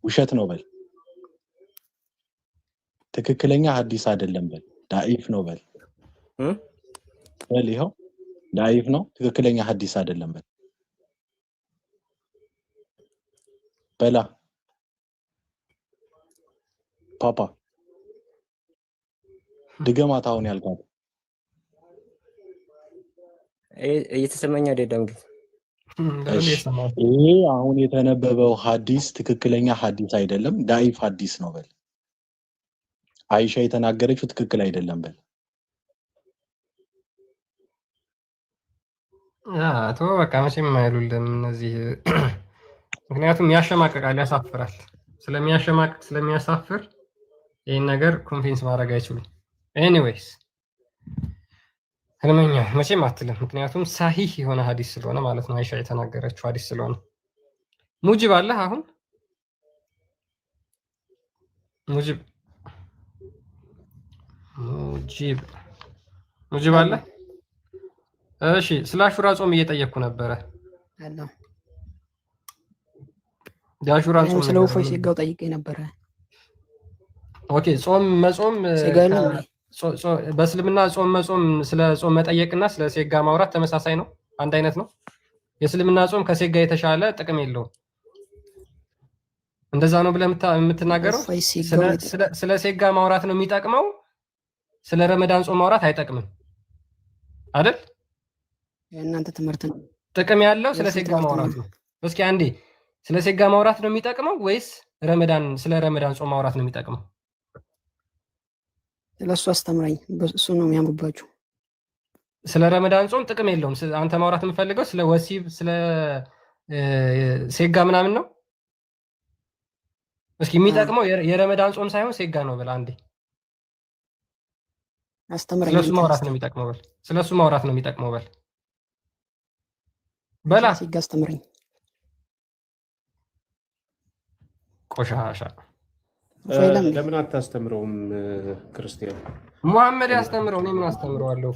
ውሸት ነው በል፣ ትክክለኛ ሐዲስ አይደለም በል፣ ዳኢፍ ነው በል በል። ይኸው ዳኢፍ ነው፣ ትክክለኛ ሐዲስ አይደለም በል በላ ፓፓ ድገማት አሁን ያልካት እየተሰማኝ አይደለም። ግን ይሄ አሁን የተነበበው ሐዲስ ትክክለኛ ሐዲስ አይደለም፣ ዳኢፍ ሐዲስ ነው በል። አይሻ የተናገረችው ትክክል አይደለም በል። ቶ በቃ መቼም አይሉልም እነዚህ ምክንያቱም ያሸማቅቃል፣ ያሳፍራል። ስለሚያሸማቅቅ ስለሚያሳፍር ይህን ነገር ኮንቪንስ ማድረግ አይችሉም። ኤኒዌይስ ህልመኛ መቼም አትልም፣ ምክንያቱም ሳሂህ የሆነ ሀዲስ ስለሆነ ማለት ነው። አይሻ የተናገረችው ሀዲስ ስለሆነ። ሙጂብ አለህ አሁን? ሙጂብ አለ? እሺ፣ ስለ አሹራ ጾም እየጠየቅኩ ነበረ። የአሹራ ጾም ስለ እፎይ ሴጋው ጠይቄ ነበረ። ኦኬ፣ ጾም መጾም በእስልምና ጾም መጾም ስለ ጾም መጠየቅና ስለ ሴጋ ማውራት ተመሳሳይ ነው፣ አንድ አይነት ነው። የእስልምና ጾም ከሴጋ የተሻለ ጥቅም የለውም። እንደዛ ነው ብለህ የምትናገረው? ስለ ሴጋ ማውራት ነው የሚጠቅመው፣ ስለ ረመዳን ጾም ማውራት አይጠቅምም አይደል? የእናንተ ትምህርት ነው። ጥቅም ያለው ስለ ሴጋ ማውራት ነው። እስኪ አንዴ ስለ ሴጋ ማውራት ነው የሚጠቅመው ወይስ ስለ ረመዳን ጾም ማውራት ነው የሚጠቅመው? ስለሱ አስተምረኝ። እሱ ነው የሚያምርባችሁ። ስለ ረመዳን ጾም ጥቅም የለውም። አንተ ማውራት የምፈልገው ስለ ወሲብ፣ ስለ ሴጋ ምናምን ነው። እስኪ የሚጠቅመው የረመዳን ጾም ሳይሆን ሴጋ ነው በል አንዴ። አስተምረኝ። ስለሱ ማውራት ነው የሚጠቅመው በል። ስለሱ ማውራት ነው የሚጠቅመው በል። በላ ሴጋ አስተምረኝ። ቆሻሻ ለምን አታስተምረውም? ክርስቲያን ሙሐመድ ያስተምረው፣ እኔ ምን አስተምረዋለሁ?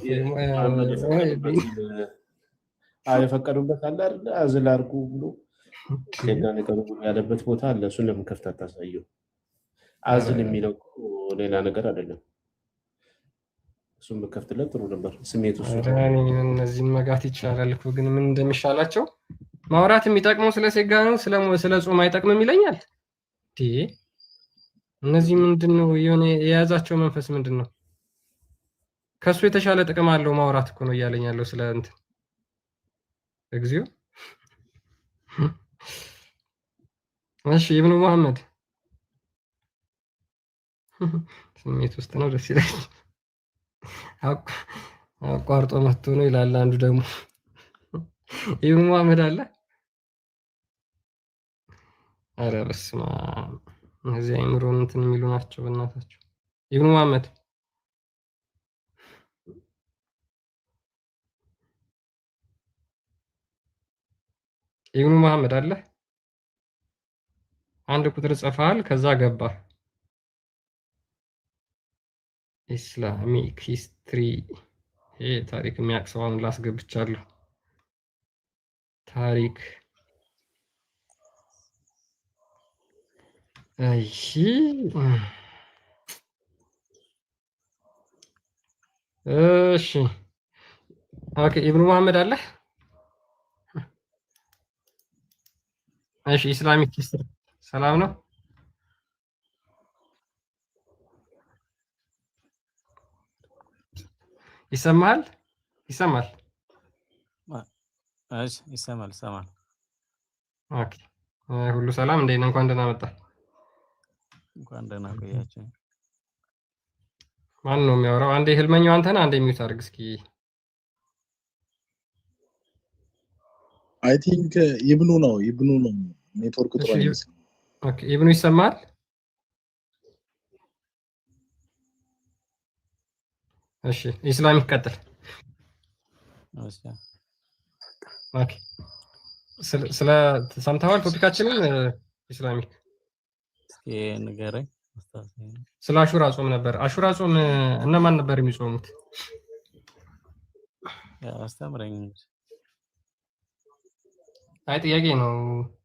የፈቀዱበት አለ አይደል? አዝል አድርጉ ብሎ ሴጋ ነገር ያለበት ቦታ አለ። እሱን ለምን ከፍተህ አታሳየው? አዝል የሚለው ሌላ ነገር አይደለም። እሱን በከፍትለት ጥሩ ነበር። ስሜቱ እነዚህን መጋት ይቻላል እኮ ግን ምን እንደሚሻላቸው ማውራት የሚጠቅመው ስለ ሴጋ ነው፣ ስለ ጾም አይጠቅምም ይለኛል። እነዚህ ምንድነው የሆነ የያዛቸው መንፈስ ምንድነው? ከሱ የተሻለ ጥቅም አለው ማውራት እኮ ነው እያለኝ ያለው ስለ እንትን እግዚኦ። እሺ ኢብኑ መሐመድ ስሜት ውስጥ ነው፣ ደስ ይላል። አቋርጦ መጥቶ ነው ይላል አንዱ ደግሞ። ኢብኑ መሐመድ አለ? ኧረ በስመ አብ፣ እነዚህ አይምሮን እንትን የሚሉ ናቸው በእናታቸው። ኢብኑ መሐመድ ኢብኑ መሐመድ አለ? አንድ ቁጥር ጽፈሃል፣ ከዛ ገባ። ኢስላሚክ ሂስትሪ፣ ይሄ ታሪክ የሚያውቅ ሰው አሁን ላስገብቻለሁ። ታሪክ እሺ፣ እሺ፣ ኦኬ። ኢብኑ መሐመድ አለ? እሺ፣ ኢስላሚክ ሂስትሪ ሰላም ነው? ይሰማል? ይሰማል? እሺ፣ ይሰማል። ኦኬ፣ ሁሉ ሰላም? እንዴት ነህ? እንኳን ደህና መጣ። እንኳን ደህና ቆያችሁ። ማን ነው የሚያወራው? አንዴ ህልመኛው አንተ ነህ? አንዴ ሚውት አድርግ እስኪ። አይ ቲንክ ኢብኑ ነው ኔትወርክ ጥሩ አይመስልም። ኦኬ፣ ኢብኑ ይሰማል? እሺ፣ ኢስላሚክ ቀጥል። ኦኬ፣ ስለ ሰምተዋል ቶፒካችንን? ኢስላሚክ እስኪ ንገረኝ። ስለ አሹራ ጾም ነበር። አሹራ ጾም እነማን ነበር የሚጾሙት? አስተምረኝ። አይ ጥያቄ ነው።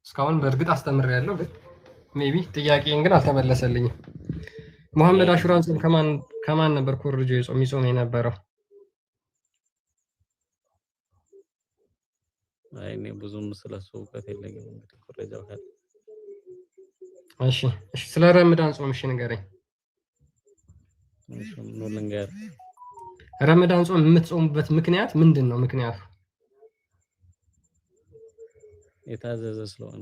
እስካሁን በእርግጥ አስተምሬያለሁ፣ ግን ሜቢ ጥያቄን ግን አልተመለሰልኝም። ሙሐመድ አሹራን ጾም ከማን ነበር ኮርጆ የሚጾም የነበረው? አይ እኔ ብዙም ስለሱ እውቀት የለኝም። እንግዲህ ኮረጃው ካለ እሺ፣ ስለ ረመዳን ጾም እሺ ንገረኝ። ምን ልንገር? ረመዳን ጾም የምትጾሙበት ምክንያት ምንድን ነው? ምክንያቱ የታዘዘ ስለሆነ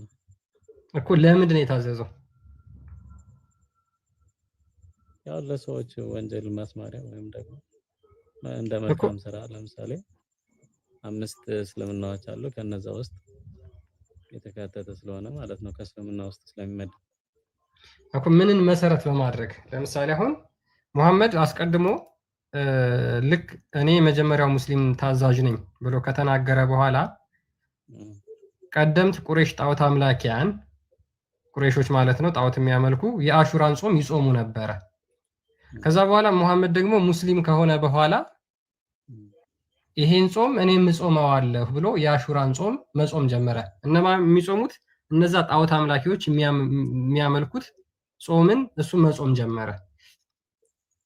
እኮ። ለምንድን ነው የታዘዘው? ያው ለሰዎች ወንጀል ማስማሪያ ወይም ደግሞ እንደ መልካም ስራ፣ ለምሳሌ 5 እስልምናዎች አሉ ከነዛ ውስጥ የተካተተ ስለሆነ ማለት ነው ከእስልምና ውስጥ ስለሚመደብ እኮ ምንን መሰረት በማድረግ ለምሳሌ አሁን መሐመድ አስቀድሞ ልክ እኔ መጀመሪያው ሙስሊም ታዛዥ ነኝ ብሎ ከተናገረ በኋላ ቀደምት ቁረይሽ ጣዖት አምላኪያን ቁረይሾች ማለት ነው ጣዖት የሚያመልኩ የአሹራን ጾም ይጾሙ ነበረ። ከዛ በኋላ መሐመድ ደግሞ ሙስሊም ከሆነ በኋላ ይሄን ጾም እኔም እጾመዋለሁ ብሎ የአሹራን ጾም መጾም ጀመረ። እነማ የሚጾሙት እነዛ ጣዖት አምላኪዎች የሚያመልኩት ጾምን እሱ መጾም ጀመረ።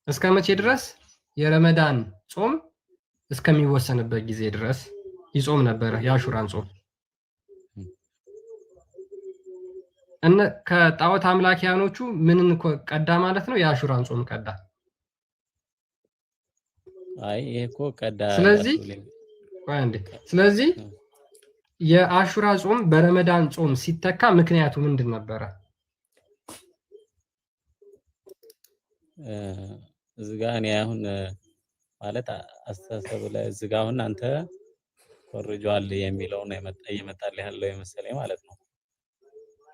እስከ መቼ ድረስ? የረመዳን ጾም እስከሚወሰንበት ጊዜ ድረስ ይጾም ነበረ የአሹራን ጾም። እነ ከጣዖት አምላኪያኖቹ ምንን ቀዳ ማለት ነው? የአሹራን ጾም ቀዳ። አይ ይሄ እኮ ቀዳ። ስለዚህ የአሹራ ጾም በረመዳን ጾም ሲተካ ምክንያቱ ምንድን ነበረ? እዚህ ጋር እኔ አሁን ማለት አስተሳሰብ ላይ እዚህ ጋር አሁን አንተ ኮርጇል የሚለው ነው እየመጣልህ ያለው የመሰለኝ ማለት ነው።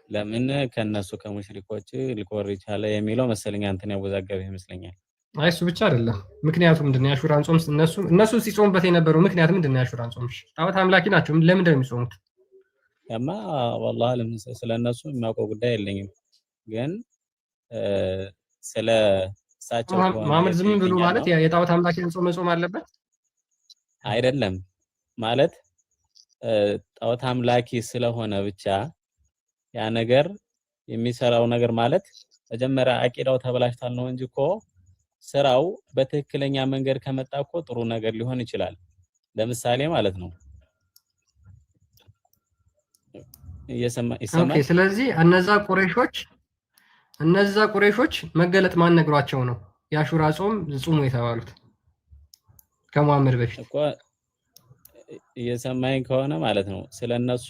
ለምን ከነሱ ከሙሽሪኮች ሊኮርጅ አለ የሚለው መሰለኝ አንተን ያወዛገበህ ይመስለኛል። አይ እሱ ብቻ አይደለም። ምክንያቱ ምንድነው? የአሹራን ጾም እነሱ ሲጾሙበት የነበረው ምክንያት ምንድነው? የአሹራን ጾም ጣዖት አምላኪ ናቸው። ለምንድን ነው የሚጾሙት? ያማ والله ስለነሱ የሚያውቀው ጉዳይ የለኝም። ግን ስለ እሳቸው መሐመድ ዝም ብሎ ማለት የጣዖት አምላኪን ጾም መጾም አለበት አይደለም ማለት ጣዖት አምላኪ ስለሆነ ብቻ ያ ነገር የሚሰራው ነገር ማለት መጀመሪያ አቂዳው ተበላሽቷል ነው እንጂ እኮ ስራው በትክክለኛ መንገድ ከመጣ እኮ ጥሩ ነገር ሊሆን ይችላል። ለምሳሌ ማለት ነው ይሰማል። ኦኬ ስለዚህ እነዛ ቁረይሾች መገለጥ ማን ነግሯቸው ነው የአሹራ ጾም ጾሙ የተባሉት? ከመሐመድ በፊት እኮ እየሰማኝ ከሆነ ማለት ነው ስለነሱ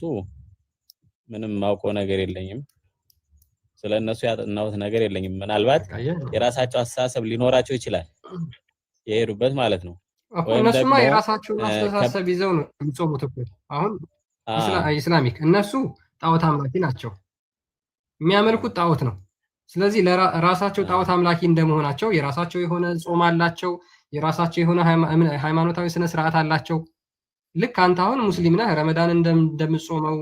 ምንም ማውቀው ነገር የለኝም። ስለነሱ ያጠናሁት ነገር የለኝም። ምናልባት የራሳቸው አስተሳሰብ ሊኖራቸው ይችላል የሄዱበት ማለት ነው። ወይም ደግሞ የራሳቸውን አስተሳሰብ ይዘው ነው የሚጾሙት እኮ አሁን ኢስላሚክ እነሱ ጣዖት አምላኪ ናቸው። የሚያመልኩት ጣዖት ነው። ስለዚህ ለራሳቸው ጣዖት አምላኪ እንደመሆናቸው የራሳቸው የሆነ ጾም አላቸው። የራሳቸው የሆነ ሃይማኖታዊ ስነ ስርዓት አላቸው። ልክ አንተ አሁን ሙስሊም ነህ፣ ረመዳን እንደምትጾመው፣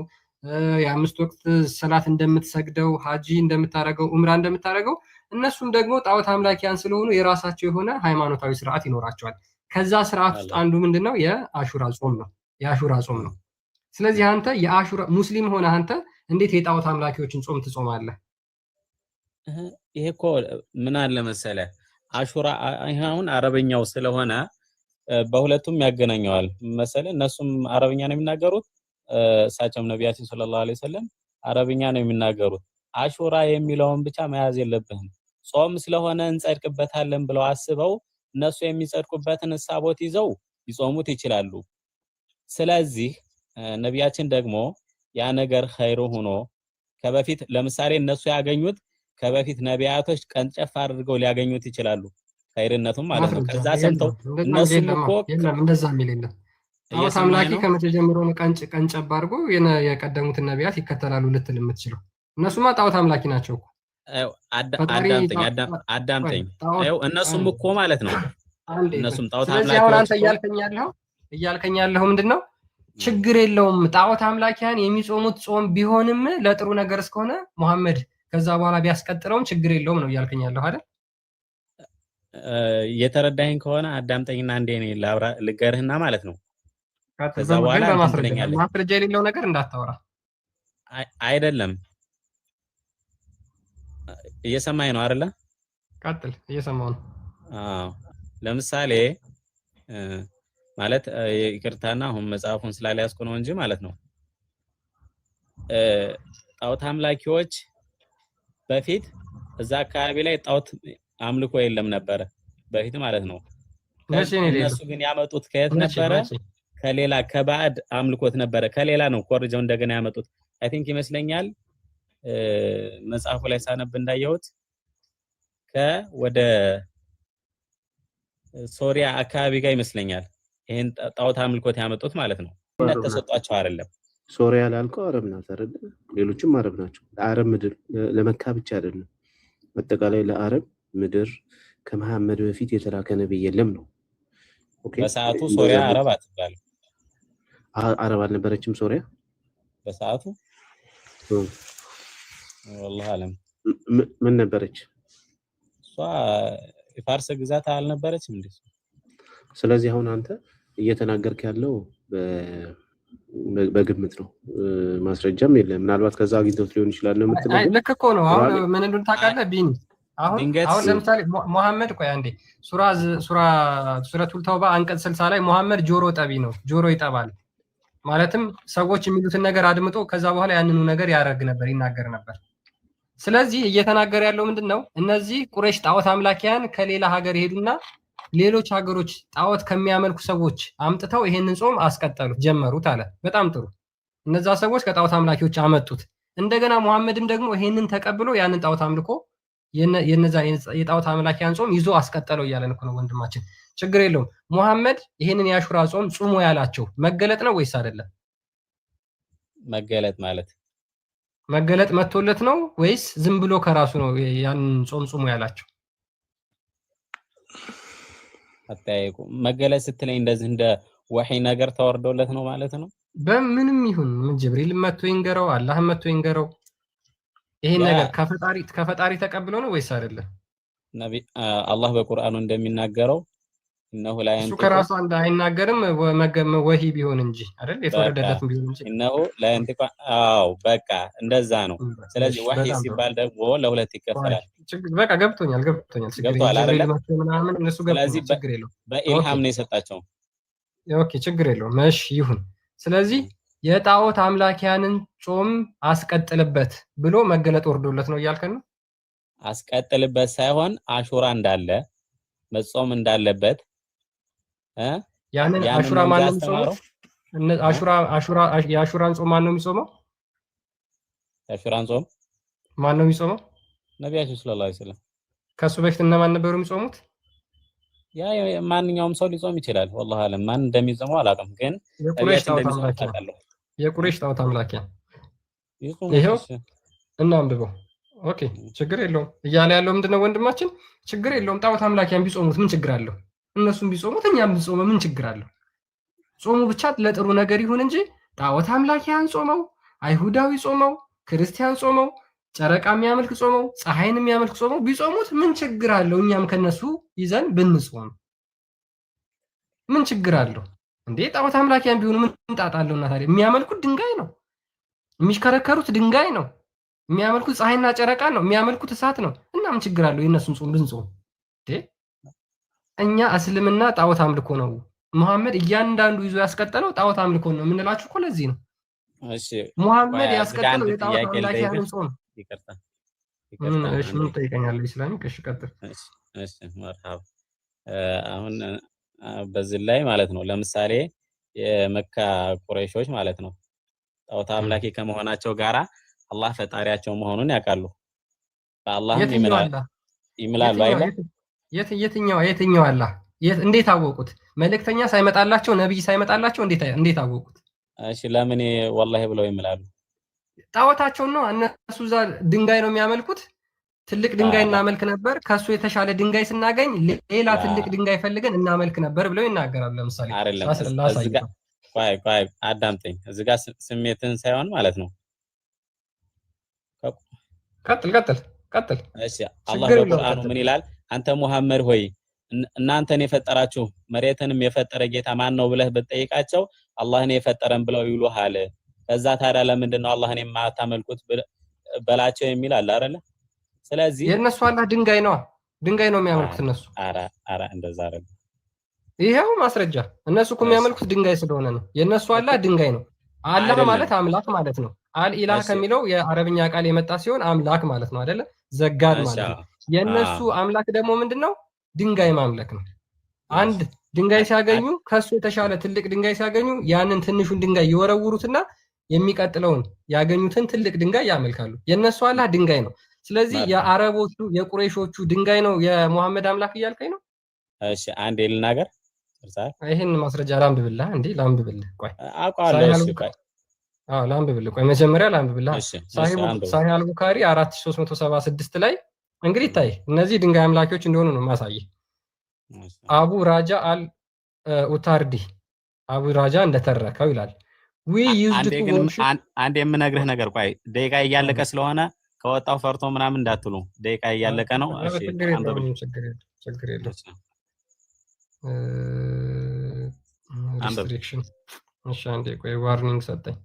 የአምስት ወቅት ሰላት እንደምትሰግደው፣ ሀጂ እንደምታረገው፣ ኡምራ እንደምታረገው እነሱም ደግሞ ጣዖት አምላኪያን ስለሆኑ የራሳቸው የሆነ ሃይማኖታዊ ስርዓት ይኖራቸዋል። ከዛ ስርዓት ውስጥ አንዱ ምንድነው? የአሹራ ጾም ነው። የአሹራ ጾም ነው። ስለዚህ አንተ የአሹራ ሙስሊም ሆነ አንተ እንዴት የጣዖት አምላኪዎችን ጾም ትጾማለህ? ይሄ እኮ ምን አለ መሰለህ አሹራ አሁን አረበኛው ስለሆነ በሁለቱም ያገናኘዋል መሰለህ። እነሱም አረበኛ ነው የሚናገሩት፣ እሳቸውም ነቢያችን ሰለላሁ ዐለይሂ ወሰለም አረበኛ ነው የሚናገሩት። አሹራ የሚለውን ብቻ መያዝ የለብህም። ጾም ስለሆነ እንጸድቅበታለን ብለው አስበው እነሱ የሚጸድቁበትን ሐሳቦት ይዘው ሊጾሙት ይችላሉ። ስለዚህ ነቢያችን ደግሞ ያ ነገር ኸይር ሆኖ ከበፊት ለምሳሌ እነሱ ያገኙት ከበፊት ነቢያቶች ቀንጨፍ አድርገው ሊያገኙት ይችላሉ ኸይርነቱም ማለት ነው። ከዛ ሰምተው እነሱም እኮ እንደዛ የሚል የለም። ጣዖት አምላኪ ከመቼ ጀምሮ ነው ቀንጨብ አድርጎ የቀደሙትን ነቢያት ይከተላሉ ልትል የምትችለው? እነሱማ ጣዖት አምላኪ ናቸው እኮ። አዳምጠኝ። እነሱም እኮ ማለት ነው እነሱም ጣዖት አምላኪ። ስለዚህ አሁን አንተ እያልከኝ ያለኸው ምንድነው? ችግር የለውም ጣዖት አምላኪያን የሚጾሙት ጾም ቢሆንም ለጥሩ ነገር እስከሆነ መሐመድ ከዛ በኋላ ቢያስቀጥለውም ችግር የለውም ነው እያልከኝ ያለኸው አይደል? የተረዳኸኝ ከሆነ አዳምጠኝና እንዴ ነው ልገርህና ማለት ነው። ከዛ በኋላ ማስረጃ የሌለው ነገር እንዳታወራ። አይደለም እየሰማኝ ነው አይደለ? ቀጥል፣ እየሰማው ነው። አዎ ለምሳሌ ማለት ይቅርታና አሁን መጽሐፉን ስላልያዝኩ ነው እንጂ ማለት ነው ጣዖት አምላኪዎች በፊት እዛ አካባቢ ላይ ጣዖት አምልኮ የለም ነበረ በፊት ማለት ነው። እነሱ ግን ያመጡት ከየት ነበረ? ከሌላ ከባዕድ አምልኮት ነበረ። ከሌላ ነው ኮርጀው እንደገና ያመጡት። አይ ቲንክ ይመስለኛል መጽሐፉ ላይ ሳነብ እንዳየሁት ወደ ሶሪያ አካባቢ ጋር ይመስለኛል ይሄን ጣዖት አምልኮት ያመጡት ማለት ነው። እምነት ተሰጧቸው አይደለም። ሶሪያ ላልከው አረብ ናት አይደል? ሌሎችም አረብ ናቸው። ለአረብ ምድር ለመካ ብቻ አይደለም፣ አጠቃላይ ለአረብ ምድር ከመሐመድ በፊት የተላከ ነብይ የለም ነው። ኦኬ። በሰዓቱ ሶሪያ አረብ አትባልም። አረብ አልነበረችም ሶሪያ በሰዓቱ። والله አለም ምን ነበረች? እሷ የፋርስ ግዛት አልነበረችም እንዴ? ስለዚህ አሁን አንተ እየተናገርክ ያለው በግምት ነው፣ ማስረጃም የለም። ምናልባት ከዛ አግኝተውት ሊሆን ይችላል ነው የምትለው። አይ ልክ እኮ ነው። አሁን ምን እንደሆነ ታውቃለህ ቢኒ? አሁን ለምሳሌ መሐመድ ቆይ አንዴ ሱረቱል ተውባ አንቀጽ 60 ላይ መሐመድ ጆሮ ጠቢ ነው፣ ጆሮ ይጠባል ማለትም ሰዎች የሚሉትን ነገር አድምጦ ከዛ በኋላ ያንኑ ነገር ያደርግ ነበር፣ ይናገር ነበር። ስለዚህ እየተናገረ ያለው ምንድነው? እነዚህ ቁረይሽ ጣዖት አምላኪያን ከሌላ ሀገር ሄዱና ሌሎች ሀገሮች ጣዖት ከሚያመልኩ ሰዎች አምጥተው ይሄንን ጾም አስቀጠሉት፣ ጀመሩት አለ። በጣም ጥሩ። እነዛ ሰዎች ከጣዖት አምላኪዎች አመጡት። እንደገና መሐመድም ደግሞ ይሄንን ተቀብሎ ያንን ጣዖት አምልኮ የነዛ የጣዖት አምላኪያን ጾም ይዞ አስቀጠለው እያለን እኮ ነው ወንድማችን። ችግር የለውም። መሐመድ ይሄንን የአሹራ ጾም ጾሙ ያላቸው መገለጥ ነው ወይስ አይደለም? መገለጥ ማለት መገለጥ መጥቶለት ነው ወይስ ዝም ብሎ ከራሱ ነው ያንን ጾም ጾሙ ያላቸው? አታይቁ መገለጥ ስትለኝ እንደዚህ እንደ ወህይ ነገር ተወርዶለት ነው ማለት ነው? በምንም ይሁን ምን ጅብሪል መጥቶ ይንገረው አላህ መጥቶ ይንገረው ይሄን ነገር ከፈጣሪ ተቀብሎ ነው ወይስ አይደለም? ነብይ አላህ በቁርአኑ እንደሚናገረው እነሆ ላይ እሱ ከራሱ አንድ አይናገርም ወህይ ቢሆን እንጂ አይደል? የተወረደለትም ቢሆን እንጂ እነሆ ላይ እንት አው በቃ እንደዛ ነው። ስለዚህ ወህይ ሲባል ደግሞ ለሁለት ይከፈላል። በቃ ገብቶኛል። ገብቷል አይደል? ምናምን እነሱ ገብቶኛል። ችግር የለውም። በኢልሃም ነው የሰጣቸው። ኦኬ ችግር የለውም። እሺ ይሁን። ስለዚህ የጣዖት አምላኪያንን ጾም አስቀጥልበት ብሎ መገለጥ ወርዶለት ነው እያልከን ነው? አስቀጥልበት ሳይሆን አሹራ እንዳለ መጾም እንዳለበት ያንን አሹራ ማን ነው የሚጾመው? የአሹራን ጾም ማን ነው የሚጾመው? የአሹራን ጾም ማን ነው የሚጾመው? ነብያችን ሰለላሁ ዐለይሂ ወሰለም። ከሱ በፊት እነማን ነበሩ የሚጾሙት? ያ ማንኛውም ሰው ሊጾም ይችላል። والله አለም ማን እንደሚጾመው አላውቅም፣ ግን የቁረይሽ ጣዖት አምላኪያ ይሄው እናንብበው። ኦኬ ችግር የለውም እያለ ያለው ምንድነው ወንድማችን? ችግር የለውም ጣዖት አምላኪያን ቢጾሙት ምን ችግር አለው? እነሱም ቢጾሙት እኛም ብንጾመው ምን ችግር አለው? ጾሙ ብቻ ለጥሩ ነገር ይሁን እንጂ ጣዖት አምላኪያን ጾመው፣ አይሁዳዊ ጾመው፣ ክርስቲያን ጾመው፣ ጨረቃ የሚያመልክ ጾመው፣ ፀሐይን የሚያመልክ ጾመው ቢጾሙት ምን ችግር አለው? እኛም ከነሱ ይዘን ብንጾም ምን ችግር አለው እንዴ? ጣዖት አምላኪያን ቢሆኑ ምን ጣጣ አለውና ታዲያ? የሚያመልኩት ድንጋይ ነው፣ የሚሽከረከሩት ድንጋይ ነው፣ የሚያመልኩት ፀሐይና ጨረቃ ነው፣ የሚያመልኩት እሳት ነው። እና ምን ችግር አለው የነሱን ጾም ብንጾም? እኛ እስልምና ጣዖት አምልኮ ነው። መሐመድ እያንዳንዱ ይዞ ያስቀጠለው ጣዖት አምልኮ ነው የምንላችሁ እኮ ለዚህ ነው። እሺ መሐመድ ያስቀጠለው የጣዖት አምላኪያን ጾም። ይቅርታ እሺ ምን ጠይቀኛለህ? ኢስላሚክ እሺ ቀጥል። እሺ መርሐባ። አሁን በዚህ ላይ ማለት ነው ለምሳሌ የመካ ቁረይሾች ማለት ነው ጣዖት አምላኪ ከመሆናቸው ጋራ አላህ ፈጣሪያቸው መሆኑን ያውቃሉ። በአላህ ይምላሉ አይደል? የትኛው አላህ እንዴት አወቁት? መልእክተኛ ሳይመጣላቸው ነብይ ሳይመጣላቸው እንዴት አወቁት? እሺ ለምን ወላሂ ብለው ይምላሉ? ጣዖታቸው ነው። እነሱ እዛ ድንጋይ ነው የሚያመልኩት። ትልቅ ድንጋይ እናመልክ ነበር፣ ከሱ የተሻለ ድንጋይ ስናገኝ ሌላ ትልቅ ድንጋይ ፈልገን እናመልክ ነበር ብለው ይናገራሉ። ለምሳሌ ቆይ አዳምጠኝ። እዚህ ጋር ስሜትን ሳይሆን ማለት ነው። ቀጥል። እሺ አላህ በቁርአኑ ምን ይላል? አንተ ሙሐመድ ሆይ እናንተን የፈጠራችሁ መሬትንም የፈጠረ ጌታ ማን ነው ብለህ ብትጠይቃቸው አላህን የፈጠረን ብለው ይሉሃል። ከዛ ታዲያ ለምንድን ነው አላህን የማታመልኩት በላቸው የሚል አለ አይደለ? ስለዚህ የነሱ አላህ ድንጋይ ነው የሚያመልኩት እነሱ። አራ እንደዛ አይደለም። ይሄው ማስረጃ። እነሱ እኮ የሚያመልኩት ድንጋይ ስለሆነ ነው። የነሱ አላህ ድንጋይ ነው። አላህ ማለት አምላክ ማለት ነው። አልኢላህ ከሚለው የአረብኛ ቃል የመጣ ሲሆን አምላክ ማለት ነው አይደለ? ዘጋድ ማለት ነው። የነሱ አምላክ ደግሞ ምንድነው? ድንጋይ ማምለክ ነው። አንድ ድንጋይ ሲያገኙ ከሱ የተሻለ ትልቅ ድንጋይ ሲያገኙ ያንን ትንሹን ድንጋይ ይወረውሩትና የሚቀጥለውን ያገኙትን ትልቅ ድንጋይ ያመልካሉ። የነሱ አላህ ድንጋይ ነው። ስለዚህ የአረቦቹ የቁረይሾቹ ድንጋይ ነው የሙሐመድ አምላክ እያልከኝ ነው? እሺ አንዴ ልናገር ይሄን ማስረጃ ላንብብልህ እንዴ ላንብብልህ ቆይ አውቃለሁ እሺ ቆይ ላንብብልህ ቆይ መጀመሪያ ላንብብልህ ሳሂህ አልቡካሪ 4376 ላይ እንግዲህ ታይ እነዚህ ድንጋይ አምላኪዎች እንደሆኑ ነው ማሳይ አቡ ራጃ አል ኡታርዲ አቡ ራጃ እንደተረከው ይላል አንድ የምነግርህ ነገር ቆይ ደቂቃ እያለቀ ስለሆነ ከወጣው ፈርቶ ምናምን እንዳትሉ ደቂቃ እያለቀ ነው እሺ ችግር የለም ሪስትሪክሽን እሺ አንዴ ቆይ ዋርኒንግ ሰጠኝ